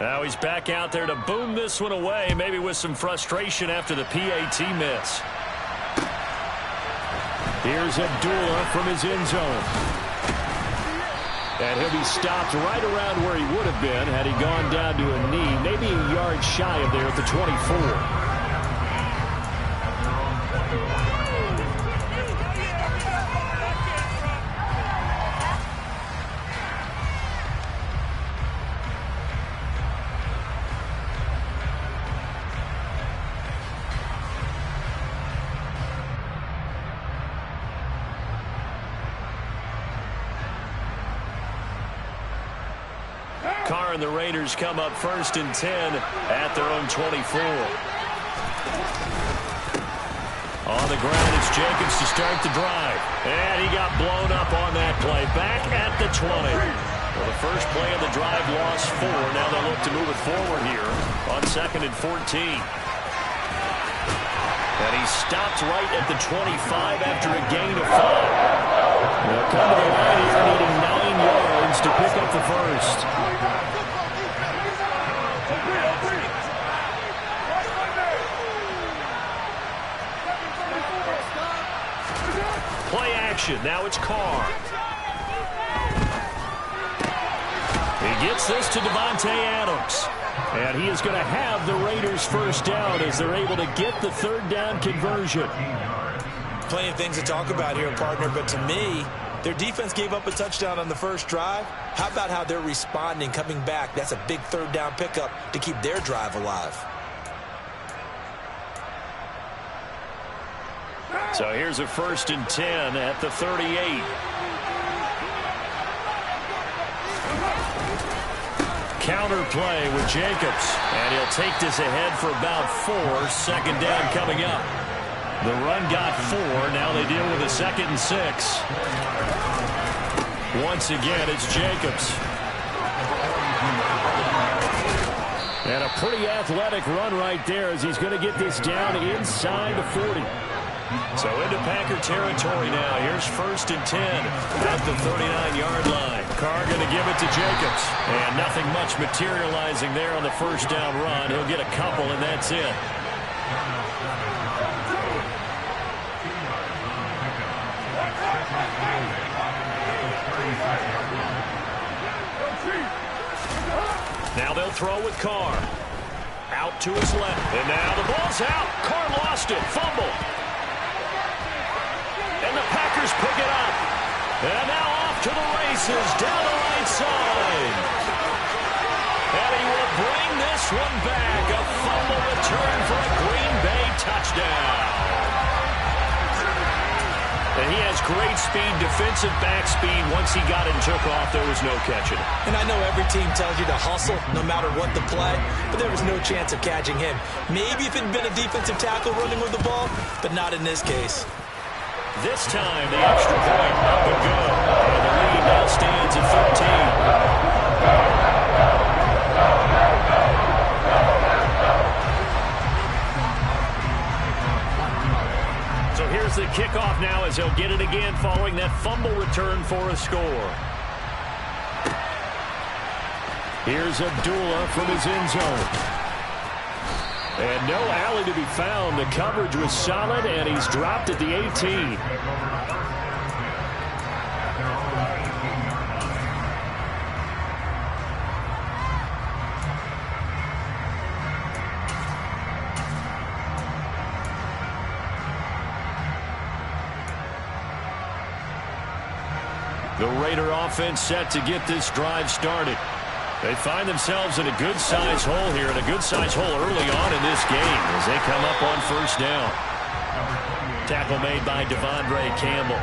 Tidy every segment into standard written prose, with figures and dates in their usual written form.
Now he's back out there to boom this one away, maybe with some frustration after the PAT miss. Here's Abdullah from his end zone. And he'll be stopped right around where he would have been had he gone down to a knee, maybe a yard shy of there at the 24. Carr and the Raiders come up 1st and 10 at their own 24. On the ground, it's Jacobs to start the drive. And he got blown up on that play. Back at the 20. Well, the first play of the drive lost 4. Now they'll look to move it forward here on 2nd and 14. And he stopped right at the 25 after a gain of 5. They'll come to the line here needing 9 yards to pick up the first. Play action. Now it's Carr. He gets this to Devontae Adams. And he is going to have the Raiders first down as they're able to get the 3rd down conversion. Plenty of things to talk about here, partner, but to me, their defense gave up a touchdown on the first drive. How about how they're responding, coming back? That's a big 3rd down pickup to keep their drive alive. So here's a 1st and 10 at the 38. Counter play with Jacobs. And he'll take this ahead for about 4. 2nd down coming up. The run got 4. Now they deal with a 2nd and 6. Once again, it's Jacobs. And a pretty athletic run right there as he's going to get this down inside the 40. So into Packer territory now. Here's 1st and 10 at the 39-yard line. Carr going to give it to Jacobs. And nothing much materializing there on the 1st down run. He'll get a couple, and that's it. Now they'll throw with Carr. Out to his left. And now the ball's out. Carr lost it. Fumble. And the Packers pick it up. And now off to the races down the right side. And he will bring this one back. A fumble return for a Green Bay touchdown. And he has great speed, defensive back speed. Once he got it and took off, there was no catching it. And I know every team tells you to hustle no matter what the play, but there was no chance of catching him. Maybe if it had been a defensive tackle running with the ball, but not in this case. This time, the extra point up and go. And the lead now stands at 13. So here's the kickoff now as they'll get it again following that fumble return for a score. Here's Abdullah from his end zone. And no alley to be found. The coverage was solid, and he's dropped at the 18. The Raider offense set to get this drive started. They find themselves in a good-sized hole here, and a good-sized hole early on in this game as they come up on 1st down. Tackle made by Devondre Campbell.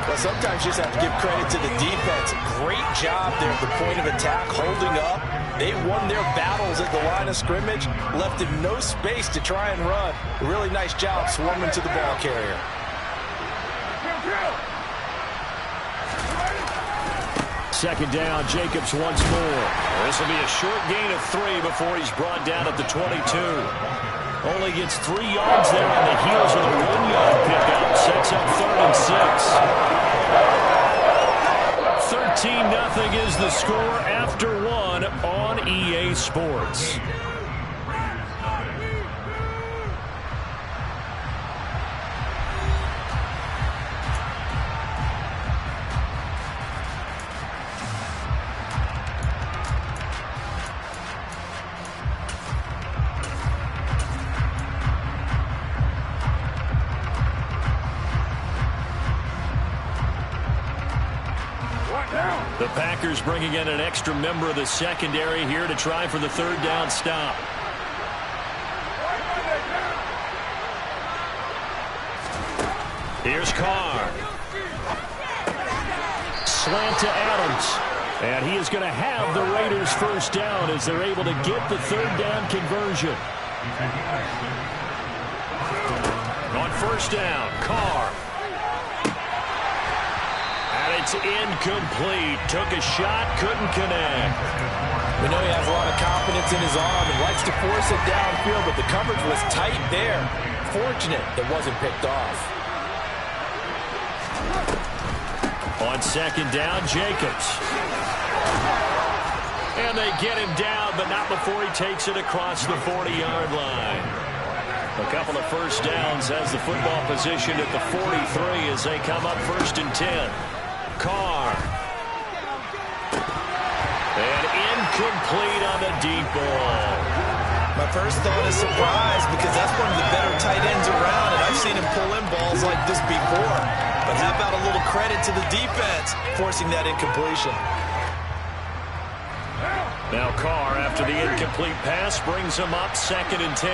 Well, sometimes you just have to give credit to the defense. Great job there at the point of attack, holding up. They won their battles at the line of scrimmage, left him no space to try and run. A really nice job swarming to the ball carrier. Second down, Jacobs once more. This will be a short gain of 3 before he's brought down at the 22. Only gets 3 yards there on the heels of the 1-yard pickup. Sets up 3rd and 6. 13 13-0 is the score after one on EA Sports. The Packers bringing in an extra member of the secondary here to try for the third down stop. Here's Carr. Slant to Adams. And he is going to have the Raiders first down as they're able to get the third down conversion. On first down, Carr. It's incomplete. Took a shot, couldn't connect. We know he has a lot of confidence in his arm and likes to force it downfield, but the coverage was tight there. Fortunate it wasn't picked off. On second down, Jacobs. And they get him down, but not before he takes it across the 40-yard line. A couple of first downs has the football position at the 43 as they come up first and 10. Carr. And incomplete on the deep ball. My first thought is surprise because that's one of the better tight ends around, and I've seen him pull in balls like this before. But how about a little credit to the defense forcing that incompletion? Now Carr, after the incomplete pass, brings him up second and 10.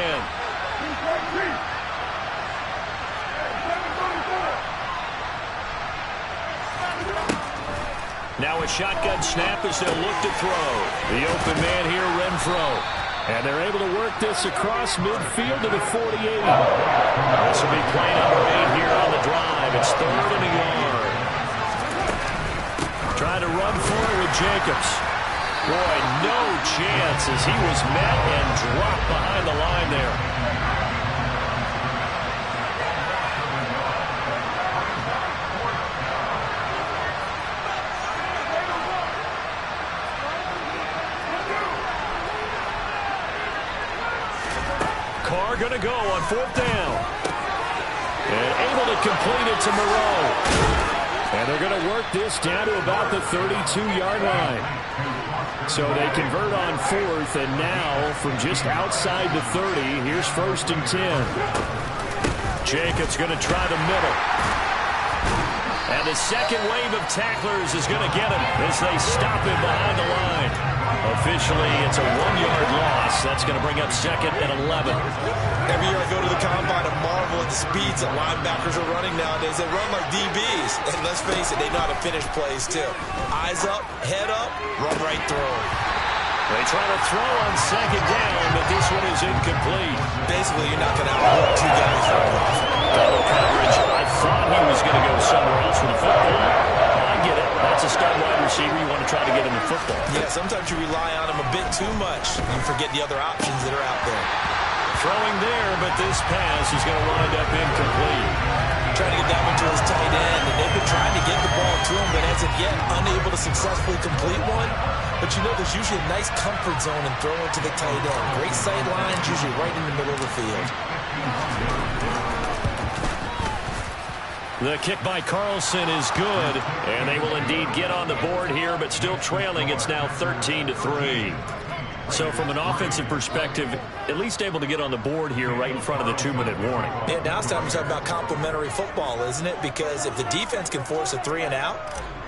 Now a shotgun snap as they'll look to throw. The open man here, Renfro. And they're able to work this across midfield to the 48. This will be play number 8 here on the drive. It's third and a yard. Trying to run for it with Jacobs. Boy, no chance as he was met and dropped behind the line there. Going to go on fourth down. And able to complete it to Moreau. And they're going to work this down to about the 32-yard line. So they convert on fourth, and now from just outside the 30, here's first and 10. Jacobs going to try the middle. And the second wave of tacklers is going to get him as they stop him behind the line. Officially, it's a 1-yard loss. That's going to bring up second and 11. Every year I go to the combine and marvel at the speeds that linebackers are running nowadays. They run like DBs. And let's face it, they know how to finish plays too. Eyes up, head up, run right through them. They try to throw on second down, but this one is incomplete. Basically, you're not going to outwork two guys very often. Double coverage. I thought he was going to go somewhere else with the football. I get it. That's a stud wide receiver. You want to try to get him the football. Yeah, sometimes you rely on him a bit too much. You forget the other options that are out there. Throwing there, but this pass is going to wind up incomplete. Trying to get that one to his tight end, and they've been trying to get the ball to him, but as of yet, unable to successfully complete one. But you know, there's usually a nice comfort zone in throwing to the tight end. Great sight lines, usually right in the middle of the field. The kick by Carlson is good, and they will indeed get on the board here, but still trailing. It's now 13-3. So from an offensive perspective, at least able to get on the board here right in front of the 2-minute warning. Yeah, now it's time to talk about complementary football, isn't it? Because if the defense can force a 3 and out,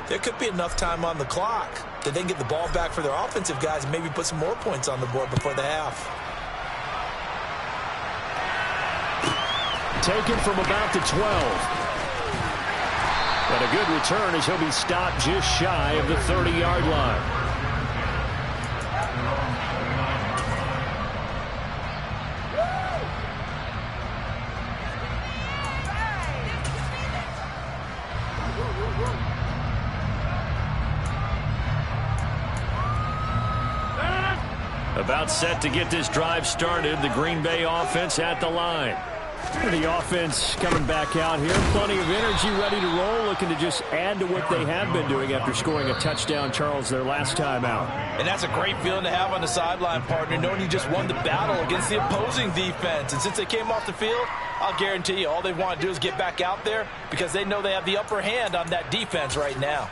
there could be enough time on the clock that they can get the ball back for their offensive guys and maybe put some more points on the board before the half. Taken from about the 12. And a good return as he'll be stopped just shy of the 30-yard line. About set to get this drive started. The Green Bay offense at the line. The offense coming back out here. Plenty of energy, ready to roll, looking to just add to what they have been doing after scoring a touchdown, Charles, their last time out. And that's a great feeling to have on the sideline, partner, knowing you just won the battle against the opposing defense. And since they came off the field, I'll guarantee you all they want to do is get back out there because they know they have the upper hand on that defense right now.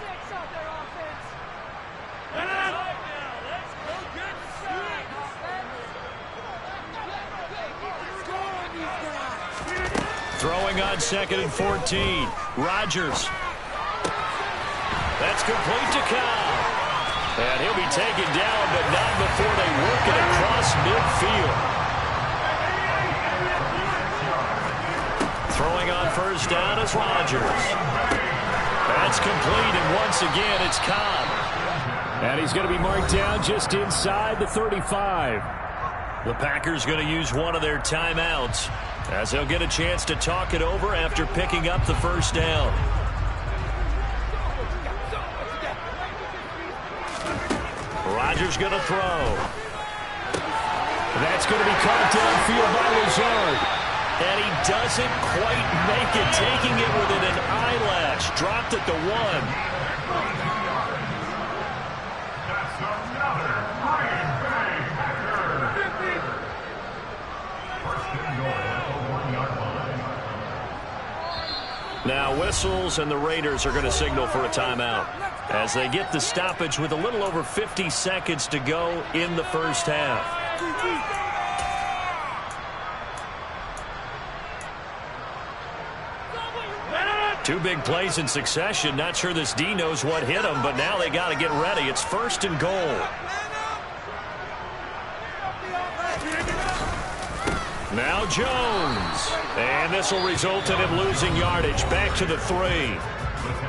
Throwing on 2nd and 14. Rodgers. That's complete to Cobb. And he'll be taken down, but not before they work it across midfield. Throwing on 1st down is Rodgers. That's complete, and once again, it's Cobb. And he's going to be marked down just inside the 35. The Packers going to use one of their timeouts, as they'll get a chance to talk it over after picking up the 1st down. Rodgers going to throw. That's going to be caught downfield by Lazard. And he doesn't quite make it, taking it within an eyelash. Dropped at the 1. Now whistles, and the Raiders are going to signal for a timeout as they get the stoppage with a little over 50 seconds to go in the 1st half. Two big plays in succession. Not sure this D knows what hit him, but now they got to get ready. It's 1st and goal. Now Jones. And this will result in him losing yardage. Back to the 3.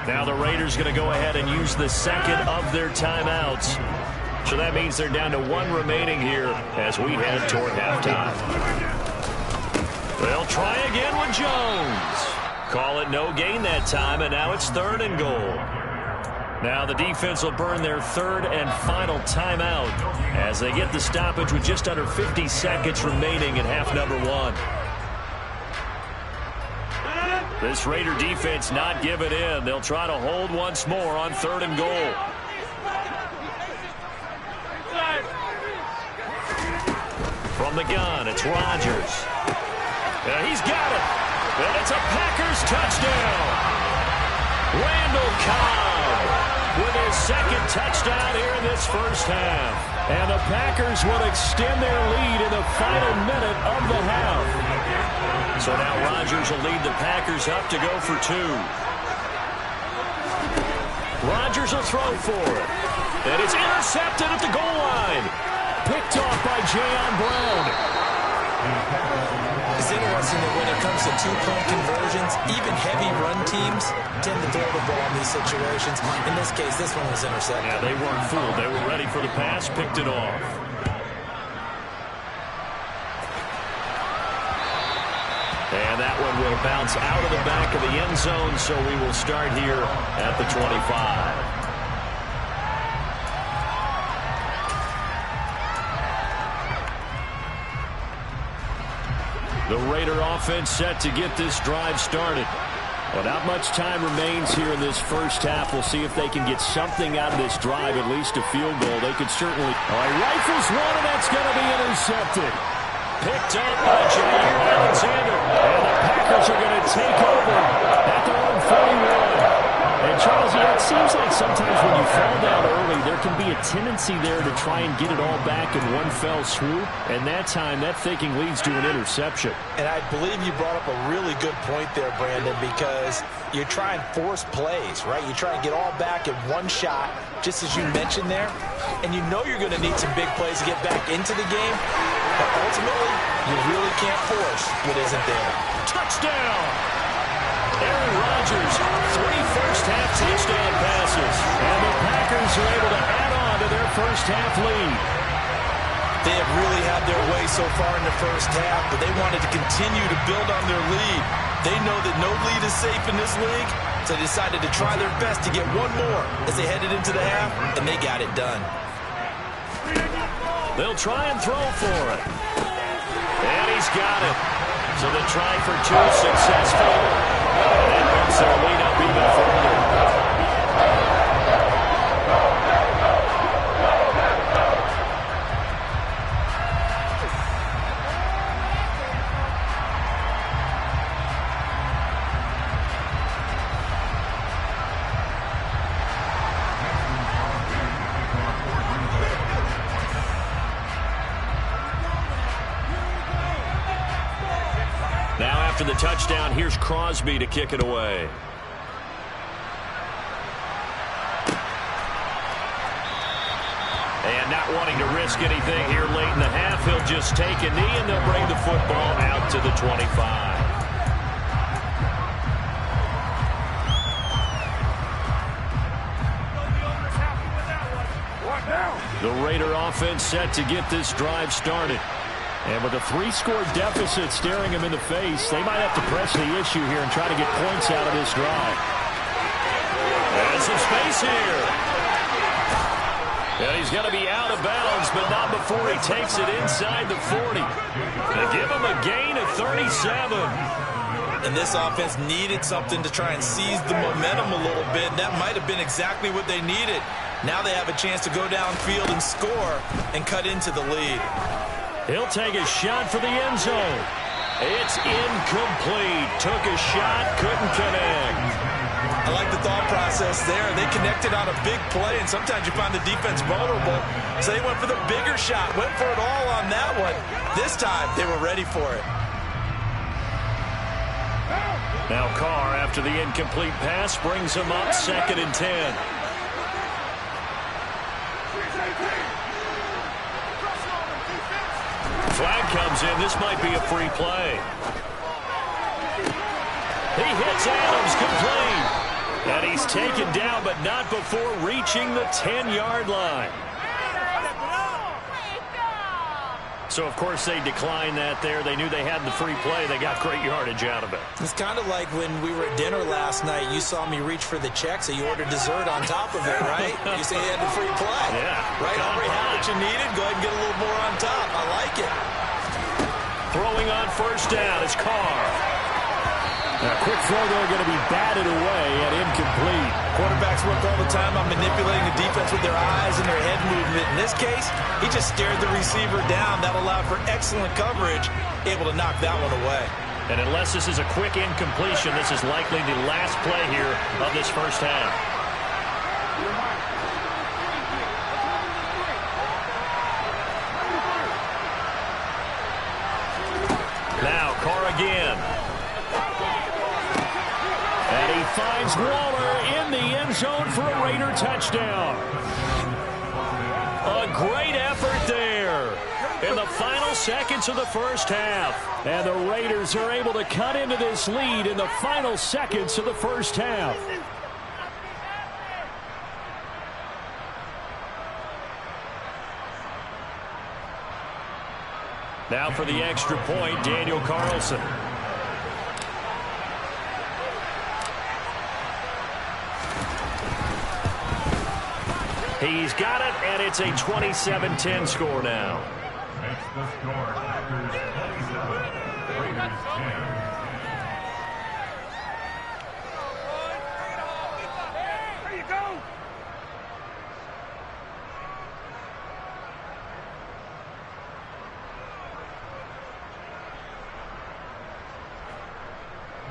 Now the Raiders going to go ahead and use the 2nd of their timeouts. So that means they're down to 1 remaining here as we head toward halftime. They'll try again with Jones. Call it no gain that time, and now it's 3rd and goal. Now the defense will burn their 3rd and final timeout as they get the stoppage with just under 50 seconds remaining in half number 1. This Raider defense not giving in. They'll try to hold once more on 3rd and goal. From the gun, it's Rodgers. And he's got it. And it's a Packers touchdown. Randall Cobb with his 2nd touchdown here in this 1st half. And the Packers will extend their lead in the final minute of the half. So now Rodgers will lead the Packers up to go for 2. Rodgers will throw for it. And it's intercepted at the goal line. Picked off by Jayon Brown. It's interesting that when it comes to 2-point conversions, even heavy run teams tend to throw the ball in these situations. In this case, this one was intercepted. Yeah, they weren't fooled. They were ready for the pass, picked it off. And that one will bounce out of the back of the end zone, so we will start here at the 25. The Raider offense set to get this drive started. Well, not much time remains here in this 1st half. We'll see if they can get something out of this drive, at least a field goal. They could certainly... Oh, he rifles one, and that's going to be intercepted. Picked up by Jair Alexander. And the Packers are going to take over at their own 41. And Charles, it seems like sometimes when you fall down early, there can be a tendency there to try and get it all back in one fell swoop. And that time, that thinking leads to an interception. And I believe you brought up a really good point there, Brandon, because you try and force plays, right? You try and get all back in one shot, just as you mentioned there. And you know you're going to need some big plays to get back into the game. But ultimately, you really can't force what isn't there. Touchdown! Aaron Rodgers, 3 first-half touchdown passes. And the Packers are able to add on to their first-half lead. They have really had their way so far in the 1st half, but they wanted to continue to build on their lead. They know that no lead is safe in this league, so they decided to try their best to get one more as they headed into the half, and they got it done. They'll try and throw for it. And he's got it. So the try for two successful. And that bumps their lead up even further. After the touchdown, here's Crosby to kick it away. And not wanting to risk anything here late in the half, he'll just take a knee and they'll bring the football out to the 25. The Raider offense set to get this drive started. And with a 3-score deficit staring him in the face, they might have to press the issue here and try to get points out of this drive. There's some space here. And he's going to be out of bounds, but not before he takes it inside the 40. They give him a gain of 37. And this offense needed something to try and seize the momentum a little bit. That might have been exactly what they needed. Now they have a chance to go downfield and score and cut into the lead. He'll take a shot for the end zone. It's incomplete. Took a shot, couldn't connect. I like the thought process there. They connected on a big play, and sometimes you find the defense vulnerable. So they went for the bigger shot, went for it all on that one. This time, they were ready for it. Now Carr, after the incomplete pass, brings him up 2nd and 10. Flag comes in. This might be a free play. He hits Adams complete. And he's taken down, but not before reaching the 10-yard line. So, of course, they declined that there. They knew they had the free play. They got great yardage out of it. It's kind of like when we were at dinner last night. You saw me reach for the check, so you ordered dessert on top of it, right? You say you had the free play. Yeah. Right? Already had what you needed. Go ahead and get a little more on top. I like it. Throwing on 1st down is Carr. A quick throw there going to be batted away and incomplete. Quarterbacks work all the time on manipulating the defense with their eyes and their head movement. In this case, he just stared the receiver down. That allowed for excellent coverage, able to knock that one away. And unless this is a quick incompletion, this is likely the last play here of this 1st half. Now Carr again. And he finds Waller in the end zone for a Raider touchdown. A great effort there in the final seconds of the 1st half. And the Raiders are able to cut into this lead in the final seconds of the 1st half. Now for the extra point, Daniel Carlson. He's got it, and it's a 27-10 score now. Makes the score Packers 27, Raiders 10. There you go.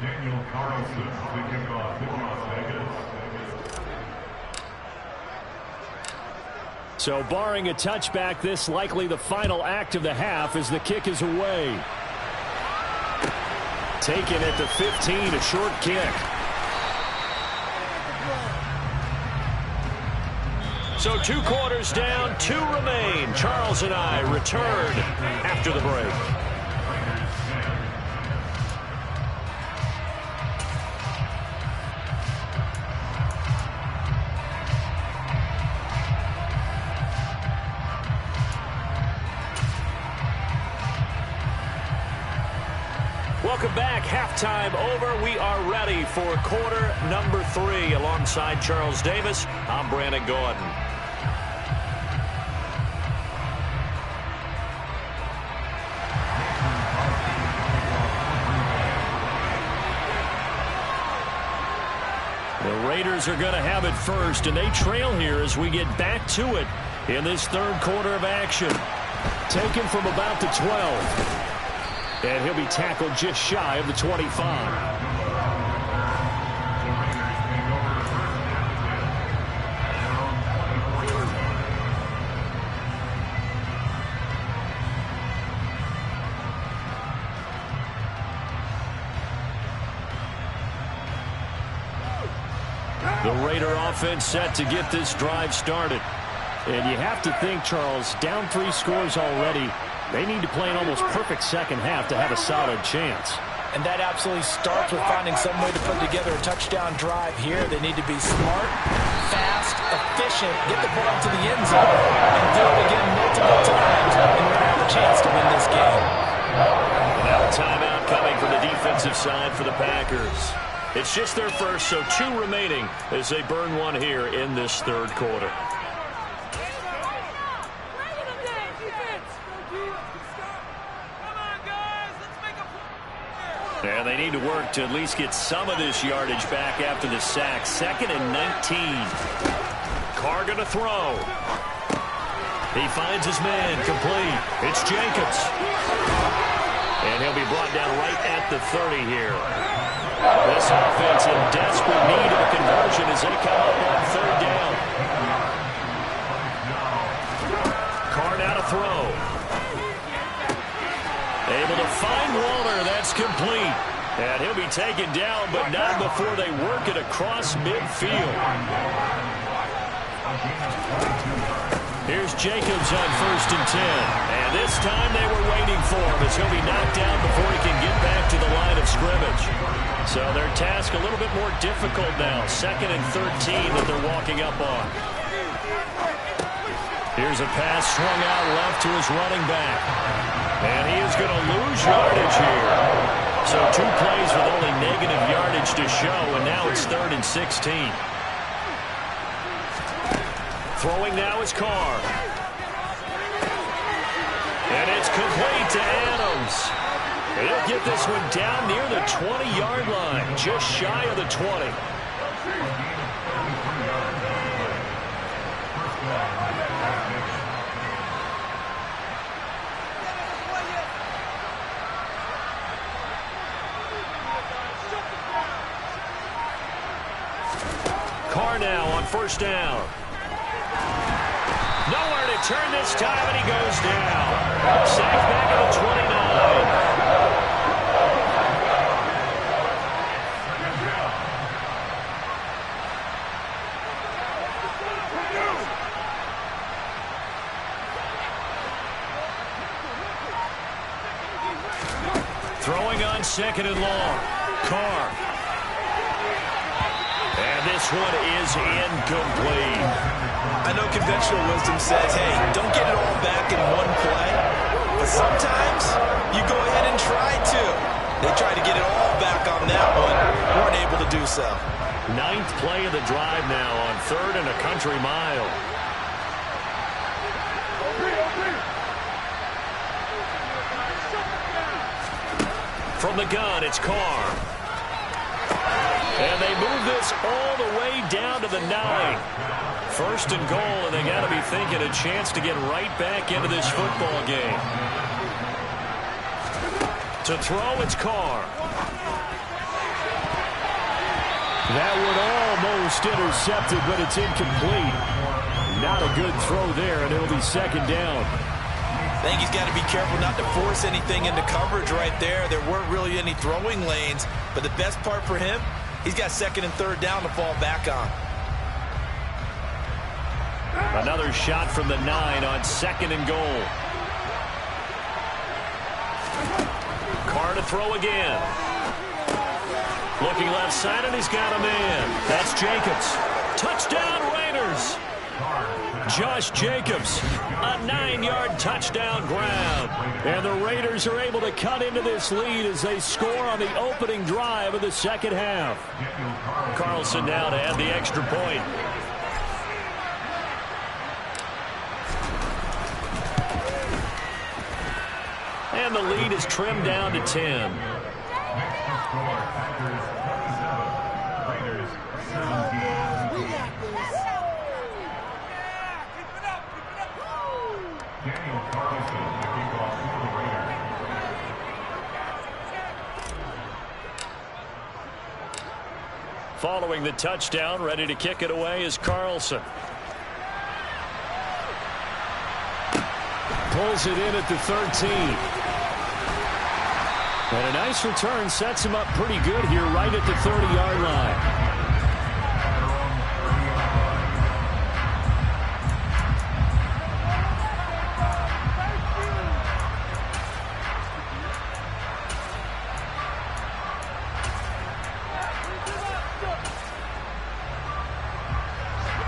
Daniel Carlson to kick off with Las Vegas. So barring a touchback, this likely the final act of the half as the kick is away. Taken at the 15, a short kick. So 2 quarters down, 2 remain. Charles and I return after the break. Welcome back. Halftime over. We are ready for quarter number 3. Alongside Charles Davis, I'm Brandon Gordon. Raiders are going to have it first, and they trail here as we get back to it in this third quarter of action. Taken from about the 12. And he'll be tackled just shy of the 25. The Raider offense set to get this drive started. And you have to think, Charles, down 3 scores already. They need to play an almost perfect second half to have a solid chance. And that absolutely starts with finding some way to put together a touchdown drive here. They need to be smart, fast, efficient, get the ball to the end zone, and do it again multiple times in order to have a chance to win this game. Now a timeout coming from the defensive side for the Packers. It's just their first, so 2 remaining as they burn one here in this third quarter. And they need to work to at least get some of this yardage back after the sack. 2nd and 19. Carr going to throw. He finds his man complete. It's Jacobs. And he'll be brought down right at the 30 here. This offense in desperate need of a conversion as they come up on 3rd down. Carr now to throw. Able to find Waller. That's complete. And he'll be taken down, but not before they work it across midfield. Here's Jacobs on 1st and 10. And this time they were waiting for him as he'll be knocked down before he can get back to the line of scrimmage. So their task a little bit more difficult now. 2nd and 13 that they're walking up on. Here's a pass swung out left to his running back. And he is going to lose yardage here. So 2 plays with only negative yardage to show, and now it's 3rd and 16. Throwing now is Carr. And it's complete to Adams. And he'll get this one down near the 20-yard line, just shy of the 20. Carr now on 1st down. Nowhere to turn this time, and he goes down. Sacked back at the 29. Throwing on 2nd and long. Carr. And this one is incomplete. I know conventional wisdom says, hey, don't get it all back in one play. But sometimes you go ahead and try to. They tried to get it all back on that one. Weren't able to do so. 9th play of the drive now on 3rd and a country mile. From the gun, it's Carr. And they move this all the way down to the 9. 1st and goal, and they got to be thinking a chance to get right back into this football game. To throw, it's Carr. That one almost intercepted, but it's incomplete. Not a good throw there, and it'll be 2nd down. I think he's got to be careful not to force anything into coverage right there. There weren't really any throwing lanes, but the best part for him, he's got 2nd and 3rd down to fall back on. Another shot from the 9 on 2nd and goal. Carr to throw again. Looking left side, and he's got a man. That's Jacobs. Touchdown, Raiders. Josh Jacobs, a 9-yard touchdown grab. And the Raiders are able to cut into this lead as they score on the opening drive of the second half. Carlson now to add the extra point. And the lead is trimmed down to 10. Daniel Carlson, the kickoff for the Raiders. Following the touchdown, ready to kick it away is Carlson. Pulls it in at the 13. And a nice return sets him up pretty good here right at the 30-yard line.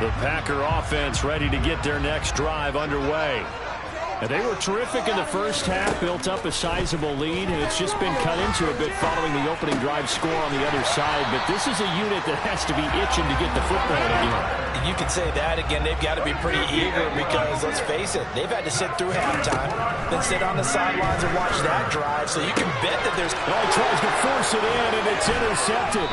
The Packer offense ready to get their next drive underway. And they were terrific in the first half, built up a sizable lead, and it's just been cut into a bit following the opening drive score on the other side. But this is a unit that has to be itching to get the football again. You can say that again. They've got to be pretty eager because, let's face it, they've had to sit through halftime, then sit on the sidelines and watch that drive. So you can bet that there's... Oh, he tries to force it in, and it's intercepted.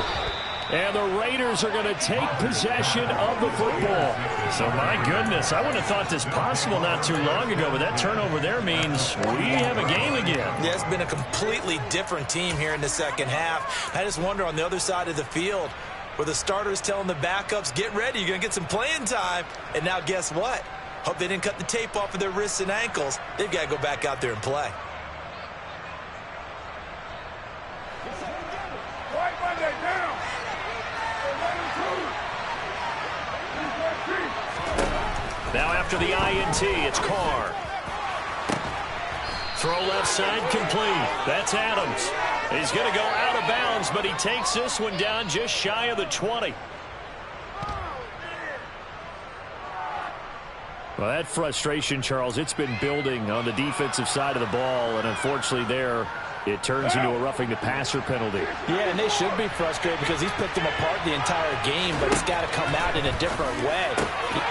And the Raiders are going to take possession of the football. So, my goodness, I wouldn't have thought this possible not too long ago, but that turnover there means we have a game again. Yeah, it's been a completely different team here in the second half. I just wonder on the other side of the field where the starters telling the backups, get ready, you're going to get some playing time. And now guess what? Hope they didn't cut the tape off of their wrists and ankles. They've got to go back out there and play. Now after the INT, it's Carr. Throw left side complete. That's Adams. He's going to go out of bounds, but he takes this one down just shy of the 20. Well, that frustration, Charles, it's been building on the defensive side of the ball, and unfortunately there, it turns into a roughing the passer penalty. Yeah, and they should be frustrated because he's picked them apart the entire game, but it's got to come out in a different way.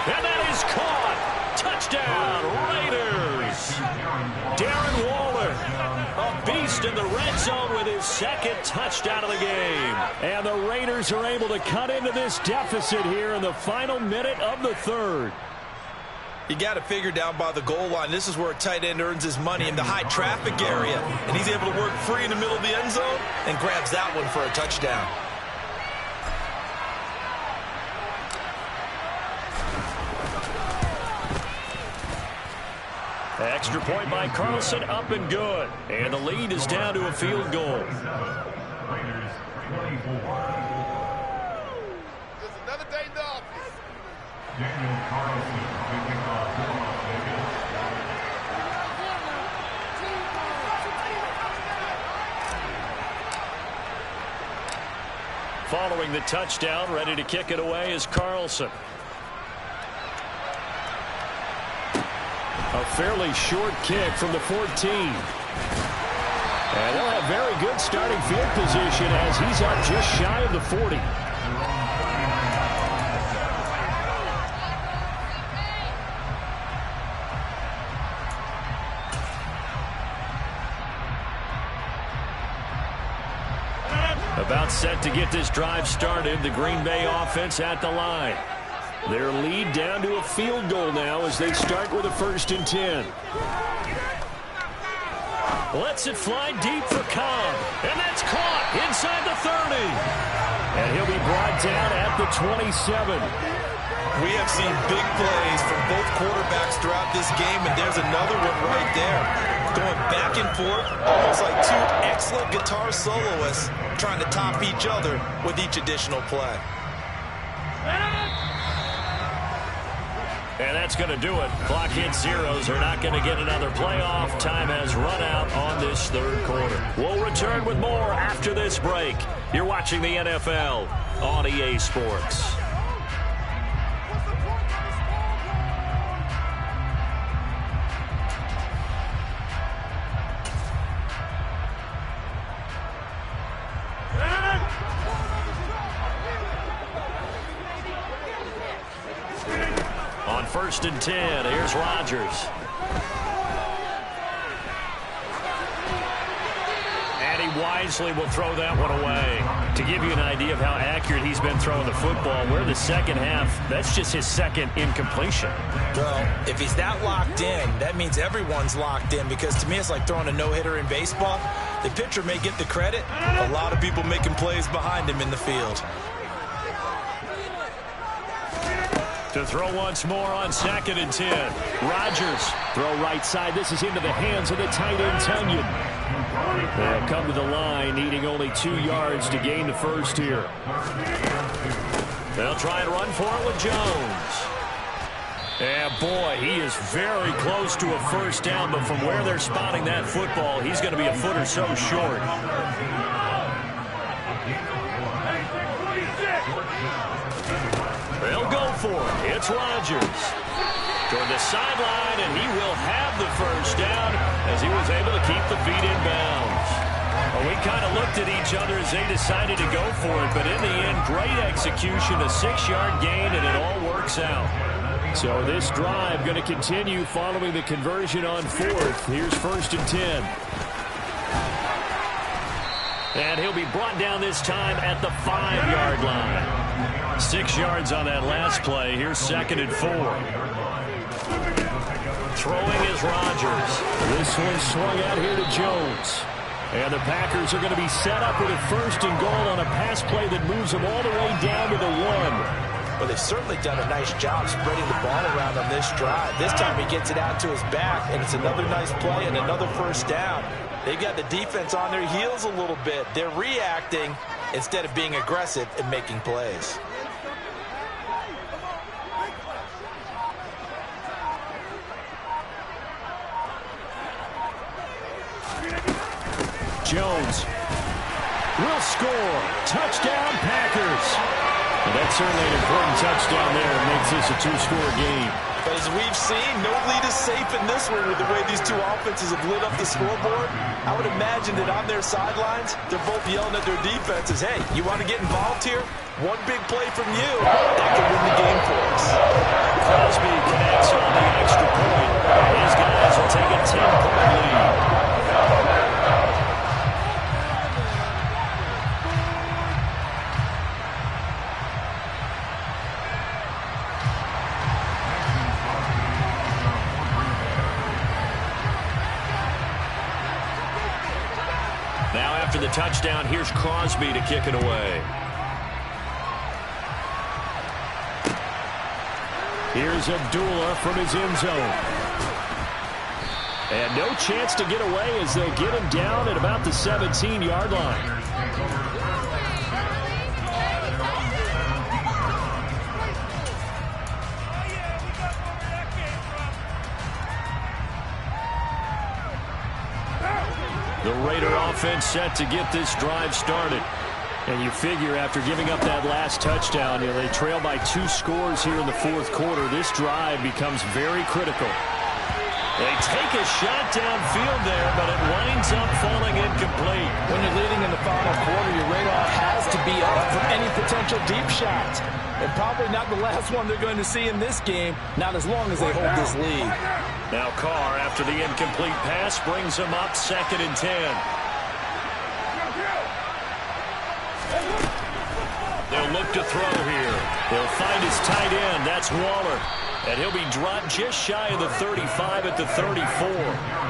And that is caught. Touchdown, Raiders. Darren Waller, a beast in the red zone with his second touchdown of the game. And the Raiders are able to cut into this deficit here in the final minute of the third. You got to figure down by the goal line. This is where a tight end earns his money in the high traffic area. And he's able to work free in the middle of the end zone and grabs that one for a touchdown. Extra point by Carlson, up and good. And the lead is down to a field goal. Raiders 24. Just another day in the office. Daniel Carlson, the kickoff for Las Vegas. Following the touchdown, ready to kick it away is Carlson. A fairly short kick from the 14. And they'll have very good starting field position as he's up just shy of the 40. About set to get this drive started, the Green Bay offense at the line. Their lead down to a field goal now as they start with a 1st and 10. Lets it fly deep for Cobb. And that's caught inside the 30. And he'll be brought down at the 27. We have seen big plays from both quarterbacks throughout this game, and there's another one right there. Going back and forth, almost like two excellent guitar soloists trying to top each other with each additional play. And that's going to do it. Clock hits zeros. They're not going to get another playoff. Time has run out on this third quarter. We'll return with more after this break. You're watching the NFL on EA Sports. On 1st and 10, here's Rodgers. And he he wisely will throw that one away. To give you an idea of how accurate he's been throwing the football, we're in the second half. That's just his second incompletion. Well, if he's that locked in, that means everyone's locked in, because to me it's like throwing a no-hitter in baseball. The pitcher may get the credit. A lot of people making plays behind him in the field. To throw once more on 2nd and 10. Rodgers. Throw right side. This is into the hands of the tight end, Tunyon. They'll come to the line, needing only 2 yards to gain the first here. They'll try and run for it with Jones. And boy, he is very close to a first down, but from where they're spotting that football, he's going to be a foot or so short. They'll go for it. It's Rodgers. Toward the sideline, and he will have the first down as he was able to keep the feet in bounds. Well, we kind of looked at each other as they decided to go for it, but in the end, great execution, a 6-yard gain, and it all works out. So this drive going to continue following the conversion on 4th. Here's 1st and 10. And he'll be brought down this time at the 5-yard line. 6 yards on that last play. Here's 2nd and 4. Throwing is Rodgers. This one swung out here to Jones. And the Packers are going to be set up with a 1st and goal on a pass play that moves them all the way down to the 1. Well, they've certainly done a nice job spreading the ball around on this drive. This time he gets it out to his back, and it's another nice play and another first down. They've got the defense on their heels a little bit. They're reacting instead of being aggressive and making plays. Jones will score. Touchdown, Packers. And that's certainly an important touchdown there. It makes this a 2-score game. But as we've seen, no lead is safe in this one with the way these two offenses have lit up the scoreboard. I would imagine that on their sidelines, they're both yelling at their defenses, hey, you want to get involved here? One big play from you, that could win the game for us. Crosby connects on the extra point. These guys will take a 10-point lead. Now after the touchdown, here's Crosby to kick it away. Here's Abdullah from his end zone. And no chance to get away as they'll get him down at about the 17-yard line. The Raider offense set to get this drive started. And you figure after giving up that last touchdown, they trail by 2 scores here in the 4th quarter. This drive becomes very critical. They take a shot downfield there, but it winds up falling incomplete. When you're leading in the final quarter, your radar has to be up for any potential deep shots. And probably not the last one they're going to see in this game, not as long as they hold this lead. Now Carr, after the incomplete pass, brings him up 2nd and 10. They'll look to throw here. They'll find his tight end. That's Waller. And he'll be dropped just shy of the 35 at the 34.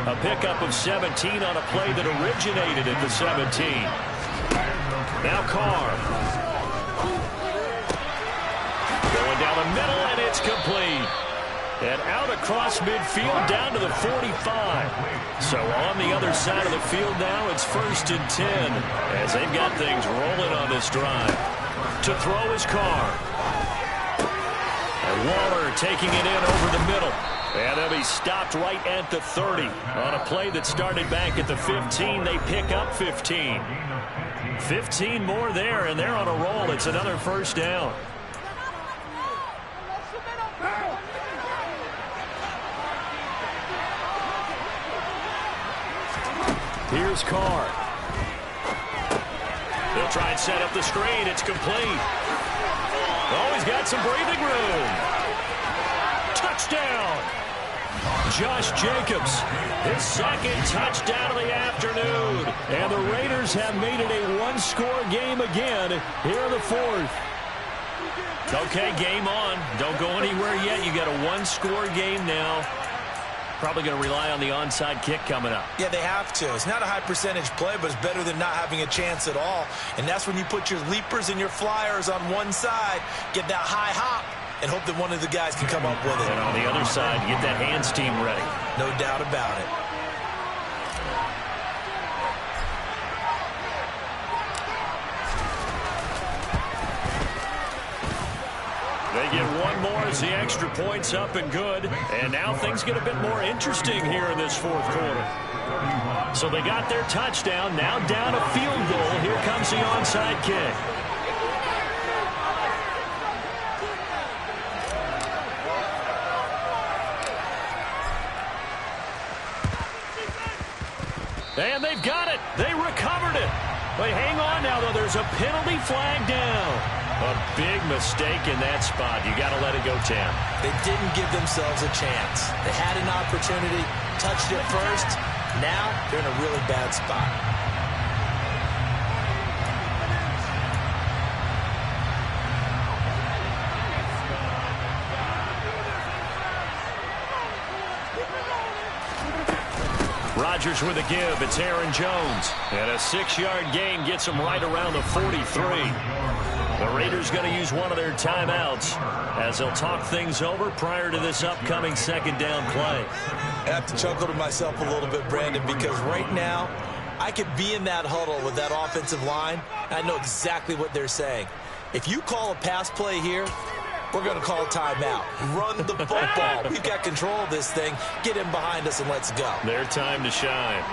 A pickup of 17 on a play that originated at the 17. Now Carr. Going down the middle, and it's complete. And out across midfield down to the 45. So on the other side of the field now, it's 1st and 10 as they've got things rolling on this drive. To throw is Carr. And Waller taking it in over the middle. And they'll be stopped right at the 30. On a play that started back at the 15, they pick up 15. 15 more there, and they're on a roll. It's another first down. Here's Carr. They'll try and set up the screen. It's complete. Oh, he's got some breathing room. Touchdown. Josh Jacobs, his second touchdown of the afternoon. And the Raiders have made it a one-score game again here in the fourth. Okay, game on. Don't go anywhere yet. You got a one-score game now. Probably going to rely on the onside kick coming up. Yeah, they have to. It's not a high-percentage play, but it's better than not having a chance at all. And that's when you put your leapers and your flyers on one side, get that high hop, and hope that one of the guys can come up with it. And on the other side, get that hands team ready. No doubt about it. They get one more as the extra point's up and good. And now things get a bit more interesting here in this fourth quarter. So they got their touchdown. Now down a field goal. Here comes the onside kick. And they've got it. They recovered it. But hang on now, though. There's a penalty flag down. A big mistake in that spot. You got to let it go, Tam. They didn't give themselves a chance. They had an opportunity, touched it first. Now they're in a really bad spot. Rodgers with a give. It's Aaron Jones. And a 6-yard gain gets him right around the 43. The Raiders going to use one of their timeouts as they'll talk things over prior to this upcoming second down play. I have to chuckle to myself a little bit, Brandon, because right now I could be in that huddle with that offensive line. And I know exactly what they're saying. If you call a pass play here, we're going to call a timeout. Run the football. We've got control of this thing. Get him behind us and let's go. Their time to shine.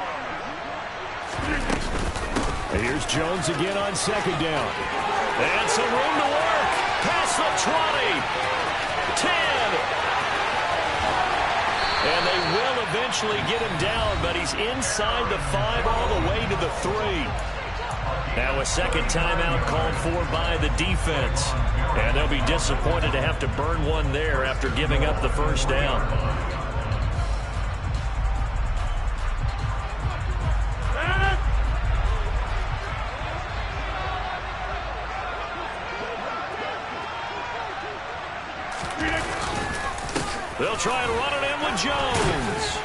Here's Jones again on second down. And some room to work. Past the 20. 10. And they will eventually get him down, but he's inside the 5 all the way to the 3. Now a second timeout called for by the defense. And they'll be disappointed to have to burn one there after giving up the first down. They'll try and run it in with Jones.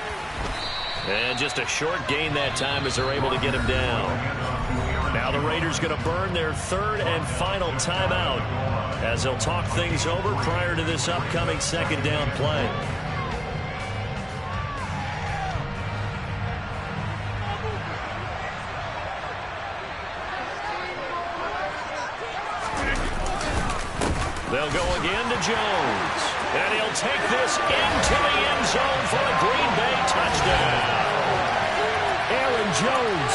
And just a short gain that time as they're able to get him down. Now the Raiders going to burn their third and final timeout as they'll talk things over prior to this upcoming second down play. They'll go again to Jones. And he'll take this into the end zone for a Green Bay touchdown. Aaron Jones